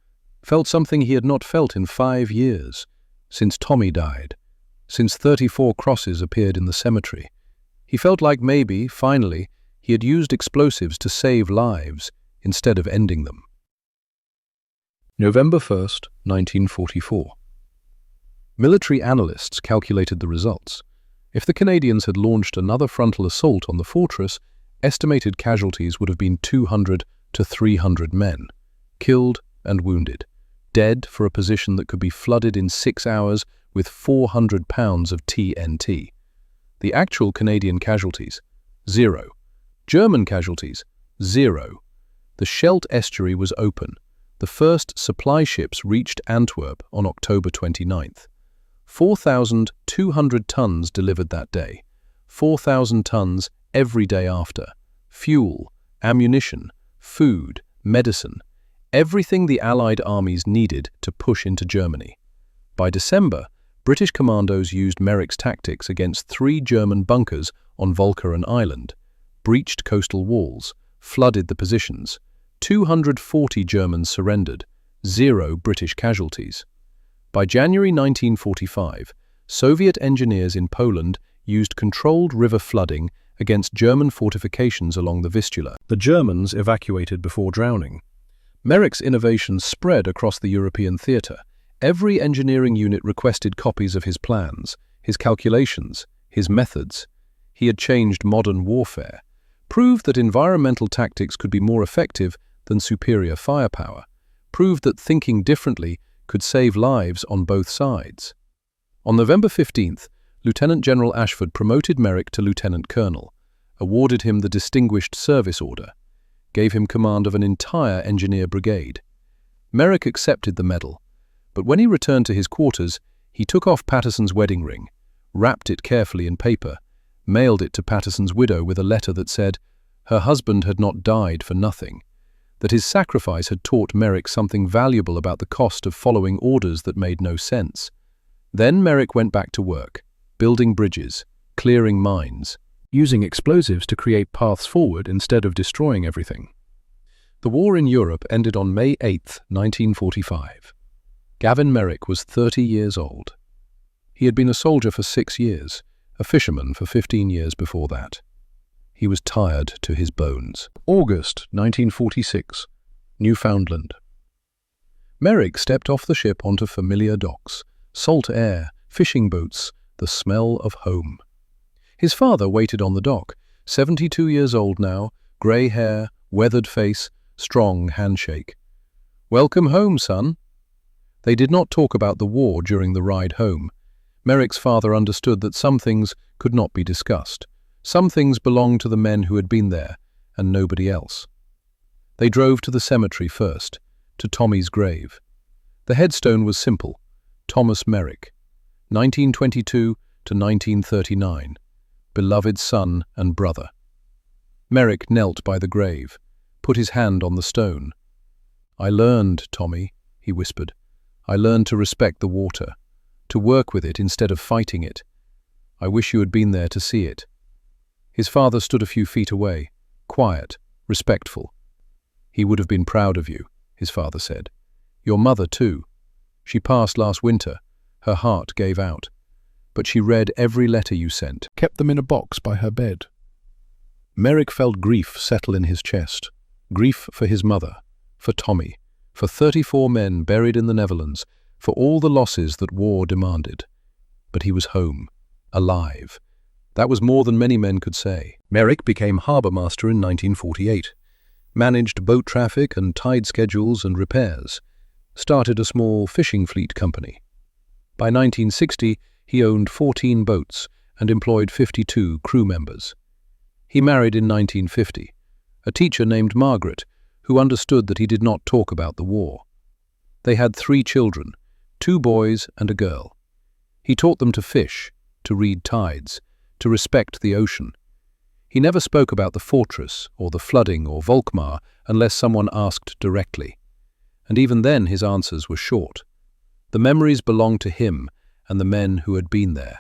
felt something he had not felt in 5 years, since Tommy died, since 34 crosses appeared in the cemetery. He felt like maybe, finally, he had used explosives to save lives instead of ending them. November 1st, 1944. Military analysts calculated the results. If the Canadians had launched another frontal assault on the fortress, estimated casualties would have been 200 to 300 men, killed and wounded, dead for a position that could be flooded in 6 hours with 400 pounds of TNT. The actual Canadian casualties, 0. German casualties, 0. The Scheldt estuary was open. The first supply ships reached Antwerp on October 29th. 4,200 tons delivered that day, 4,000 tons every day after. Fuel, ammunition, food, medicine, everything the Allied armies needed to push into Germany. By December, British commandos used Merrick's tactics against 3 German bunkers on Walcheren Island, breached coastal walls, flooded the positions. 240 Germans surrendered, 0 British casualties. By January 1945, Soviet engineers in Poland used controlled river flooding against German fortifications along the Vistula. The Germans evacuated before drowning. Merrick's innovations spread across the European theatre. Every engineering unit requested copies of his plans, his calculations, his methods. He had changed modern warfare, proved that environmental tactics could be more effective than superior firepower, proved that thinking differently could save lives on both sides. On November 15th, Lieutenant General Ashford promoted Merrick to Lieutenant Colonel, awarded him the Distinguished Service Order, gave him command of an entire engineer brigade. Merrick accepted the medal, but when he returned to his quarters, he took off Patterson's wedding ring, wrapped it carefully in paper, mailed it to Patterson's widow with a letter that said her husband had not died for nothing, that his sacrifice had taught Merrick something valuable about the cost of following orders that made no sense. Then Merrick went back to work, building bridges, clearing mines, using explosives to create paths forward instead of destroying everything. The war in Europe ended on May 8, 1945. Gavin Merrick was 30 years old. He had been a soldier for 6 years, a fisherman for 15 years before that. He was tired to his bones. August 1946, Newfoundland. Merrick stepped off the ship onto familiar docks, salt air, fishing boats, the smell of home. His father waited on the dock, 72 years old now, grey hair, weathered face, strong handshake. "Welcome home, son." They did not talk about the war during the ride home. Merrick's father understood that some things could not be discussed. Some things belonged to the men who had been there, and nobody else. They drove to the cemetery first, to Tommy's grave. The headstone was simple: Thomas Merrick, 1922 to 1939, beloved son and brother. Merrick knelt by the grave, put his hand on the stone. "I learned, Tommy," he whispered. "I learned to respect the water, to work with it instead of fighting it. I wish you had been there to see it." His father stood a few feet away, quiet, respectful. "He would have been proud of you," his father said. "Your mother, too. She passed last winter. Her heart gave out. But she read every letter you sent, kept them in a box by her bed." Merrick felt grief settle in his chest. Grief for his mother, for Tommy, for 34 men buried in the Netherlands, for all the losses that war demanded. But he was home, alive. That was more than many men could say. Merrick became harbour master in 1948, managed boat traffic and tide schedules and repairs, started a small fishing fleet company. By 1960, he owned 14 boats and employed 52 crew members. He married in 1950, a teacher named Margaret, who understood that he did not talk about the war. They had 3 children, 2 boys and a girl. He taught them to fish, to read tides, to respect the ocean. He never spoke about the fortress or the flooding or Volkmar unless someone asked directly. And even then his answers were short. The memories belonged to him and the men who had been there.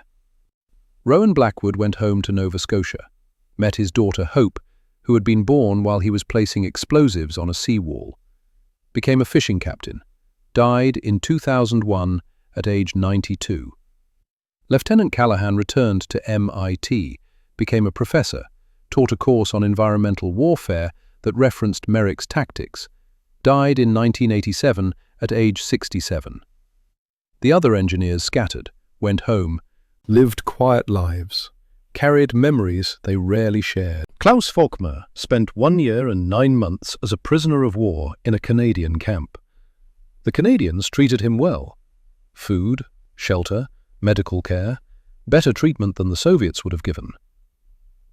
Rowan Blackwood went home to Nova Scotia, met his daughter Hope, who had been born while he was placing explosives on a seawall, became a fishing captain, died in 2001 at age 92. Lieutenant Callahan returned to MIT, became a professor, taught a course on environmental warfare that referenced Merrick's tactics, died in 1987 at age 67. The other engineers scattered, went home, lived quiet lives, carried memories they rarely shared. Klaus Volkmar spent 1 year and 9 months as a prisoner of war in a Canadian camp. The Canadians treated him well. Food, shelter, medical care, better treatment than the Soviets would have given.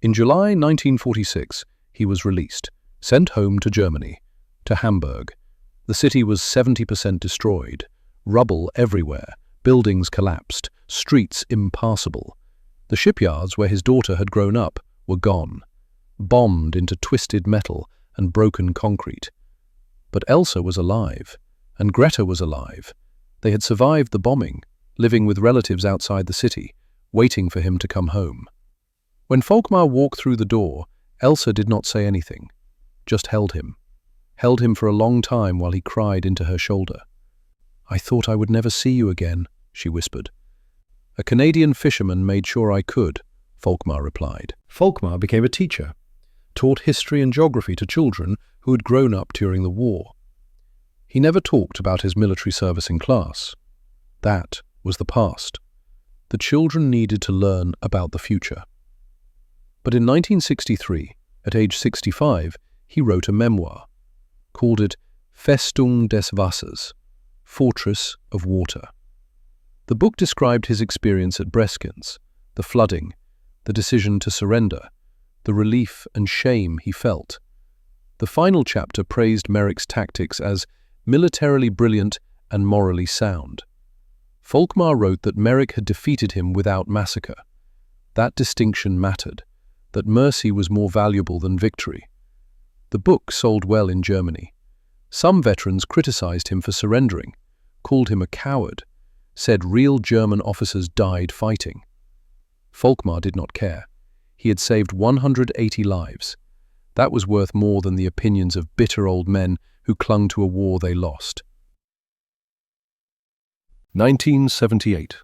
In July 1946, he was released, sent home to Germany, to Hamburg. The city was 70% destroyed, rubble everywhere, buildings collapsed, streets impassable. The shipyards where his daughter had grown up were gone, bombed into twisted metal and broken concrete. But Elsa was alive, and Greta was alive. They had survived the bombing, living with relatives outside the city, waiting for him to come home. When Volkmar walked through the door, Elsa did not say anything, just held him for a long time while he cried into her shoulder. "I thought I would never see you again," she whispered. "A Canadian fisherman made sure I could," Volkmar replied. Volkmar became a teacher, taught history and geography to children who had grown up during the war. He never talked about his military service in class. That was the past. The children needed to learn about the future. But in 1963, at age 65, he wrote a memoir, called it Festung des Wassers, Fortress of Water. The book described his experience at Breskens, the flooding, the decision to surrender, the relief and shame he felt. The final chapter praised Merrick's tactics as militarily brilliant and morally sound. Volkmar wrote that Merrick had defeated him without massacre. That distinction mattered, that mercy was more valuable than victory. The book sold well in Germany. Some veterans criticized him for surrendering, called him a coward, said real German officers died fighting. Volkmar did not care. He had saved 180 lives. That was worth more than the opinions of bitter old men who clung to a war they lost. 1978.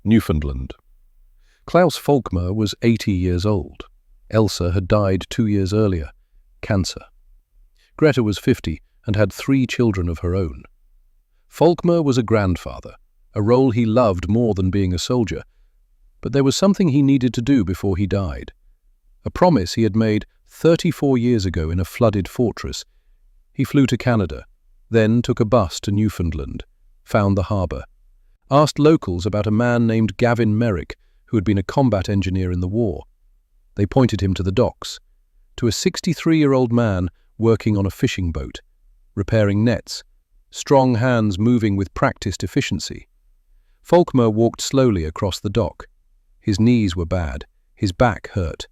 Newfoundland. Klaus Volkmar was 80 years old. Elsa had died 2 years earlier, cancer. Greta was 50 and had 3 children of her own. Volkmar was a grandfather, a role he loved more than being a soldier, but there was something he needed to do before he died. A promise he had made 34 years ago in a flooded fortress. He flew to Canada, then took a bus to Newfoundland, found the harbour, asked locals about a man named Gavin Merrick, who had been a combat engineer in the war. They pointed him to the docks, to a 63-year-old man working on a fishing boat, repairing nets, strong hands moving with practiced efficiency. Volkmar walked slowly across the dock. His knees were bad, his back hurt.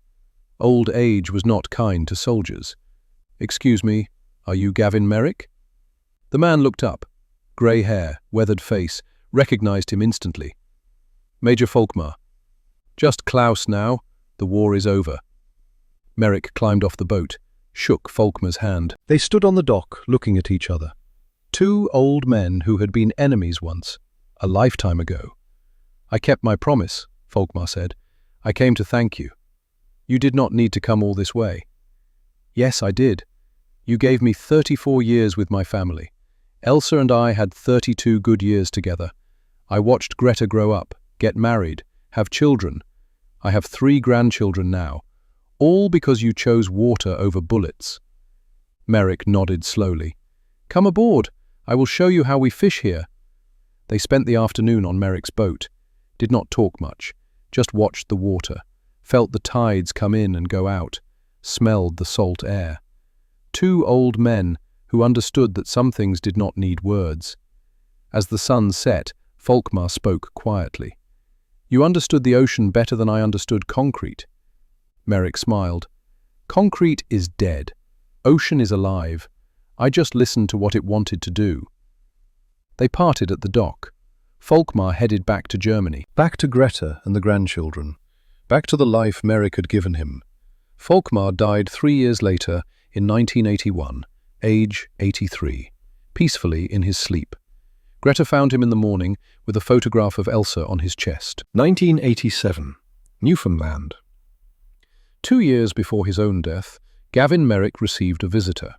Old age was not kind to soldiers. "Excuse me, are you Gavin Merrick?" The man looked up. Grey hair, weathered face, recognized him instantly. Major Volkmar. Just Klaus now. The war is over. Merrick climbed off the boat, shook Volkmar's hand. They stood on the dock, looking at each other. Two old men who had been enemies once, a lifetime ago. I kept my promise, Volkmar said. I came to thank you. You did not need to come all this way. Yes, I did. You gave me 34 years with my family. Elsa and I had 32 good years together. I watched Greta grow up, get married, have children. I have 3 grandchildren now, all because you chose water over bullets. Merrick nodded slowly. Come aboard. I will show you how we fish here. They spent the afternoon on Merrick's boat, did not talk much, just watched the water, felt the tides come in and go out, smelled the salt air. 2 old men who understood that some things did not need words. As the sun set, Volkmar spoke quietly. You understood the ocean better than I understood concrete. Merrick smiled. Concrete is dead. Ocean is alive. I just listened to what it wanted to do. They parted at the dock. Volkmar headed back to Germany. Back to Greta and the grandchildren. Back to the life Merrick had given him. Volkmar died 3 years later in 1981, age 83, peacefully in his sleep. Greta found him in the morning with a photograph of Elsa on his chest. 1987, Newfoundland. 2 years before his own death, Gavin Merrick received a visitor,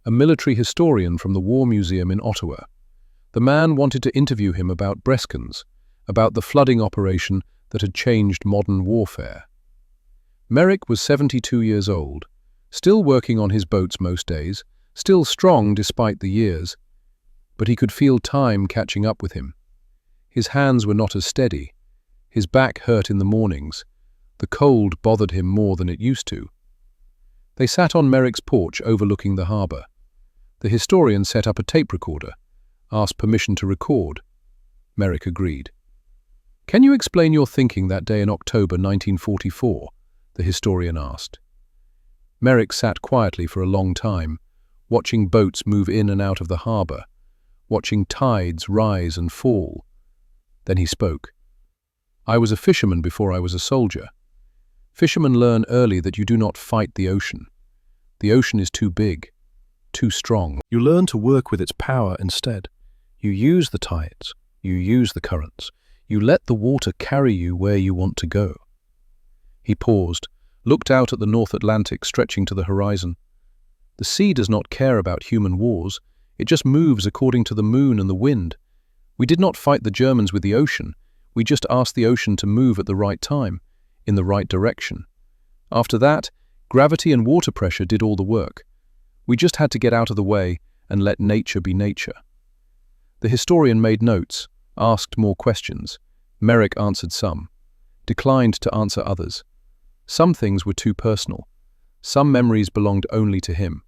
a military historian from the War Museum in Ottawa. The man wanted to interview him about Breskens, about the flooding operation that had changed modern warfare. Merrick was 72 years old, still working on his boats most days, still strong despite the years, but he could feel time catching up with him. His hands were not as steady. His back hurt in the mornings. The cold bothered him more than it used to. They sat on Merrick's porch overlooking the harbour. The historian set up a tape recorder, asked permission to record. Merrick agreed. Can you explain your thinking that day in October 1944? The historian asked. Merrick sat quietly for a long time, watching boats move in and out of the harbour, watching tides rise and fall. Then he spoke. I was a fisherman before I was a soldier. Fishermen learn early that you do not fight the ocean. The ocean is too big, too strong. You learn to work with its power instead. You use the tides, you use the currents. You let the water carry you where you want to go. He paused, looked out at the North Atlantic stretching to the horizon. The sea does not care about human wars. It just moves according to the moon and the wind. We did not fight the Germans with the ocean. We just asked the ocean to move at the right time, in the right direction. After that, gravity and water pressure did all the work. We just had to get out of the way and let nature be nature. The historian made notes, asked more questions. Merrick answered some, declined to answer others. Some things were too personal. Some memories belonged only to him.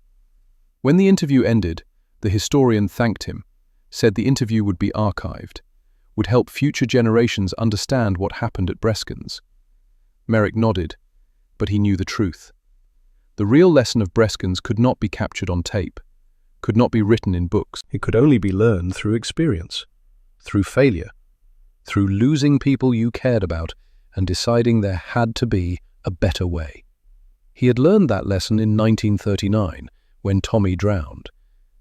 When the interview ended, the historian thanked him, said the interview would be archived, would help future generations understand what happened at Breskens. Merrick nodded, but he knew the truth. The real lesson of Breskens could not be captured on tape, could not be written in books. It could only be learned through experience, through failure, through losing people you cared about and deciding there had to be a better way. He had learned that lesson in 1939, when Tommy drowned,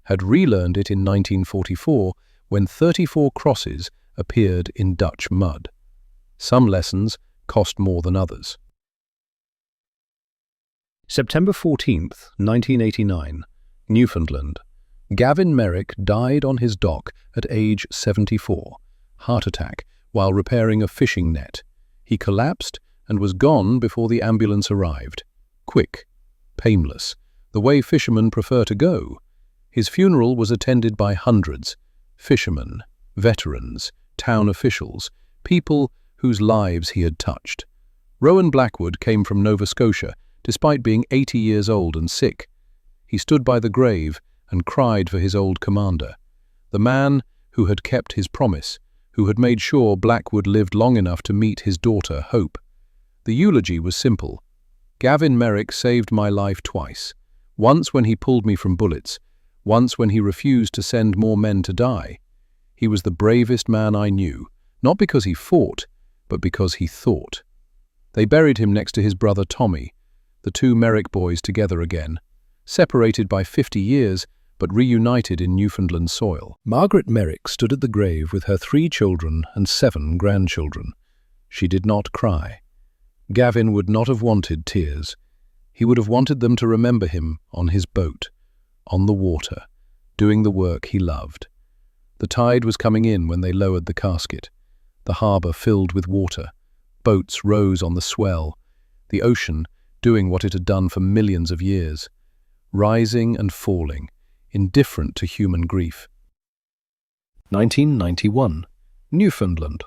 had relearned it in 1944, when 34 crosses appeared in Dutch mud. Some lessons cost more than others. September 14th, 1989, Newfoundland. Gavin Merrick died on his dock at age 74, heart attack, while repairing a fishing net. He collapsed and was gone before the ambulance arrived. Quick, painless, the way fishermen prefer to go. His funeral was attended by hundreds, fishermen, veterans, town officials, people whose lives he had touched. Rowan Blackwood came from Nova Scotia, despite being 80 years old and sick. He stood by the grave and cried for his old commander, the man who had kept his promise, who had made sure Blackwood lived long enough to meet his daughter, Hope. The eulogy was simple. Gavin Merrick saved my life twice, once when he pulled me from bullets, once when he refused to send more men to die. He was the bravest man I knew, not because he fought, but but because he thought. They buried him next to his brother Tommy, the two Merrick boys together again, separated by 50 years, but reunited in Newfoundland soil. Margaret Merrick stood at the grave with her 3 children and 7 grandchildren. She did not cry. Gavin would not have wanted tears. He would have wanted them to remember him on his boat, on the water, doing the work he loved. The tide was coming in when they lowered the casket. The harbour filled with water. Boats rose on the swell. The ocean doing what it had done for millions of years, rising and falling, indifferent to human grief. 1991. Newfoundland.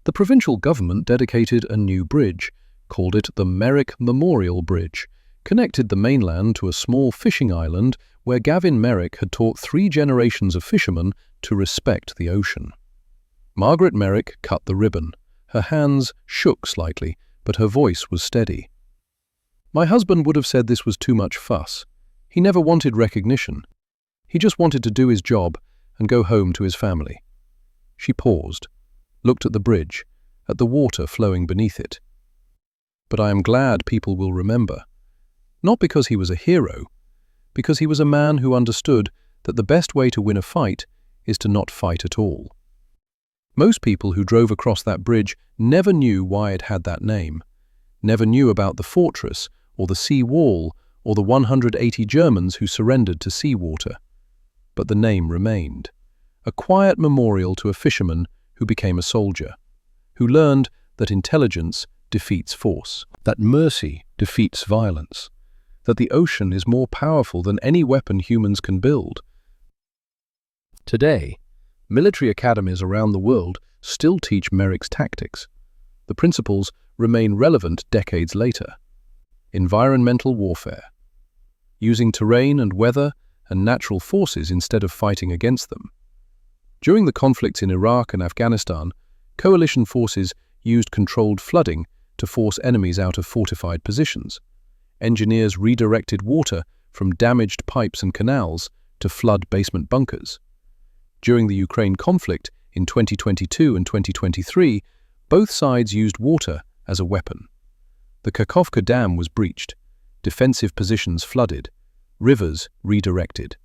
The provincial government dedicated a new bridge, called it the Merrick Memorial Bridge, connected the mainland to a small fishing island where Gavin Merrick had taught 3 generations of fishermen to respect the ocean. Margaret Merrick cut the ribbon. Her hands shook slightly, but her voice was steady. My husband would have said this was too much fuss. He never wanted recognition. He just wanted to do his job and go home to his family. She paused, looked at the bridge, at the water flowing beneath it. But I am glad people will remember. Not because he was a hero, because he was a man who understood that the best way to win a fight is to not fight at all. Most people who drove across that bridge never knew why it had that name, never knew about the fortress or the sea wall or the 180 Germans who surrendered to seawater. But the name remained, a quiet memorial to a fisherman who became a soldier, who learned that intelligence defeats force, that mercy defeats violence, that the ocean is more powerful than any weapon humans can build. Today, military academies around the world still teach Merrick's tactics. The principles remain relevant decades later. Environmental warfare. Using terrain and weather and natural forces instead of fighting against them. During the conflicts in Iraq and Afghanistan, coalition forces used controlled flooding to force enemies out of fortified positions. Engineers redirected water from damaged pipes and canals to flood basement bunkers. During the Ukraine conflict in 2022 and 2023, both sides used water as a weapon. The Kakhovka Dam was breached, defensive positions flooded, rivers redirected.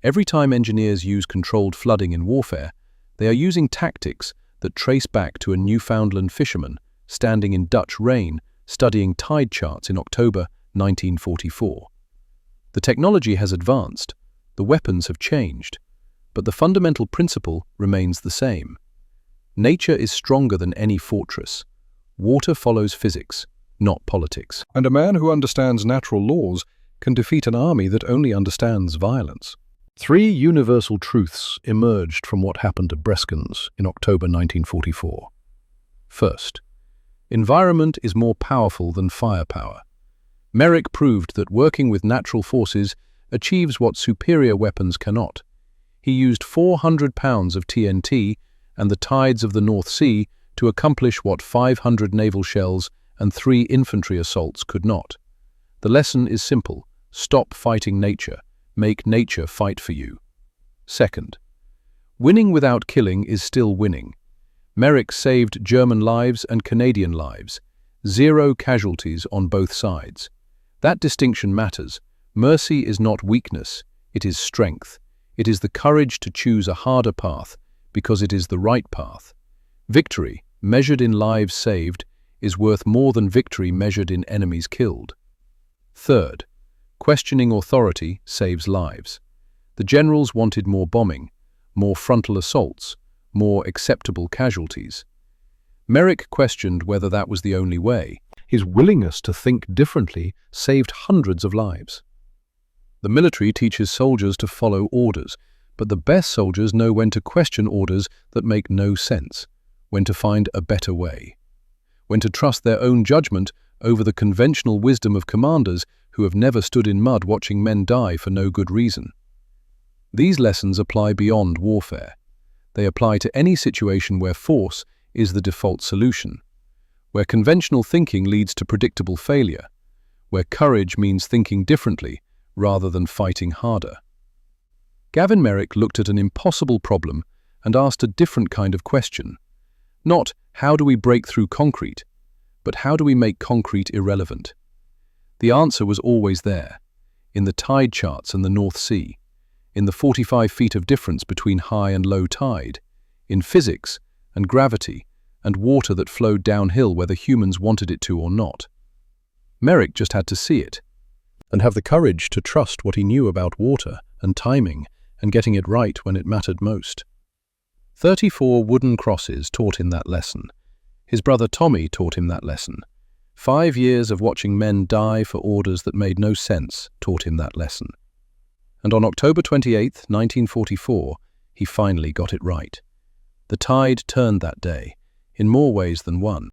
Every time engineers use controlled flooding in warfare, they are using tactics that trace back to a Newfoundland fisherman standing in Dutch rain studying tide charts in October 1944. The technology has advanced, the weapons have changed, but the fundamental principle remains the same. Nature is stronger than any fortress. Water follows physics, not politics. And a man who understands natural laws can defeat an army that only understands violence. 3 universal truths emerged from what happened at Breskens in October 1944. First, environment is more powerful than firepower. Merrick proved that working with natural forces achieves what superior weapons cannot. He used 400 pounds of TNT and the tides of the North Sea to accomplish what 500 naval shells and 3 infantry assaults could not. The lesson is simple: stop fighting nature, make nature fight for you. Second, winning without killing is still winning. Merrick saved German lives and Canadian lives, 0 casualties on both sides. That distinction matters. Mercy is not weakness, it is strength. It is the courage to choose a harder path, because it is the right path. Victory, measured in lives saved, is worth more than victory measured in enemies killed. Third, questioning authority saves lives. The generals wanted more bombing, more frontal assaults, more acceptable casualties. Merrick questioned whether that was the only way. His willingness to think differently saved hundreds of lives. The military teaches soldiers to follow orders, but the best soldiers know when to question orders that make no sense, when to find a better way, when to trust their own judgment over the conventional wisdom of commanders who have never stood in mud watching men die for no good reason. These lessons apply beyond warfare. They apply to any situation where force is the default solution, where conventional thinking leads to predictable failure, where courage means thinking differently rather than fighting harder. Gavin Merrick looked at an impossible problem and asked a different kind of question. Not, How do we break through concrete? But how do we make concrete irrelevant? The answer was always there, in the tide charts and the North Sea, in the 45 feet of difference between high and low tide, in physics and gravity and water that flowed downhill whether humans wanted it to or not. Merrick just had to see it, and have the courage to trust what he knew about water and timing and getting it right when it mattered most. 34 wooden crosses taught him that lesson. His brother Tommy taught him that lesson. 5 years of watching men die for orders that made no sense taught him that lesson. And on October 28, 1944, he finally got it right. The tide turned that day, in more ways than one.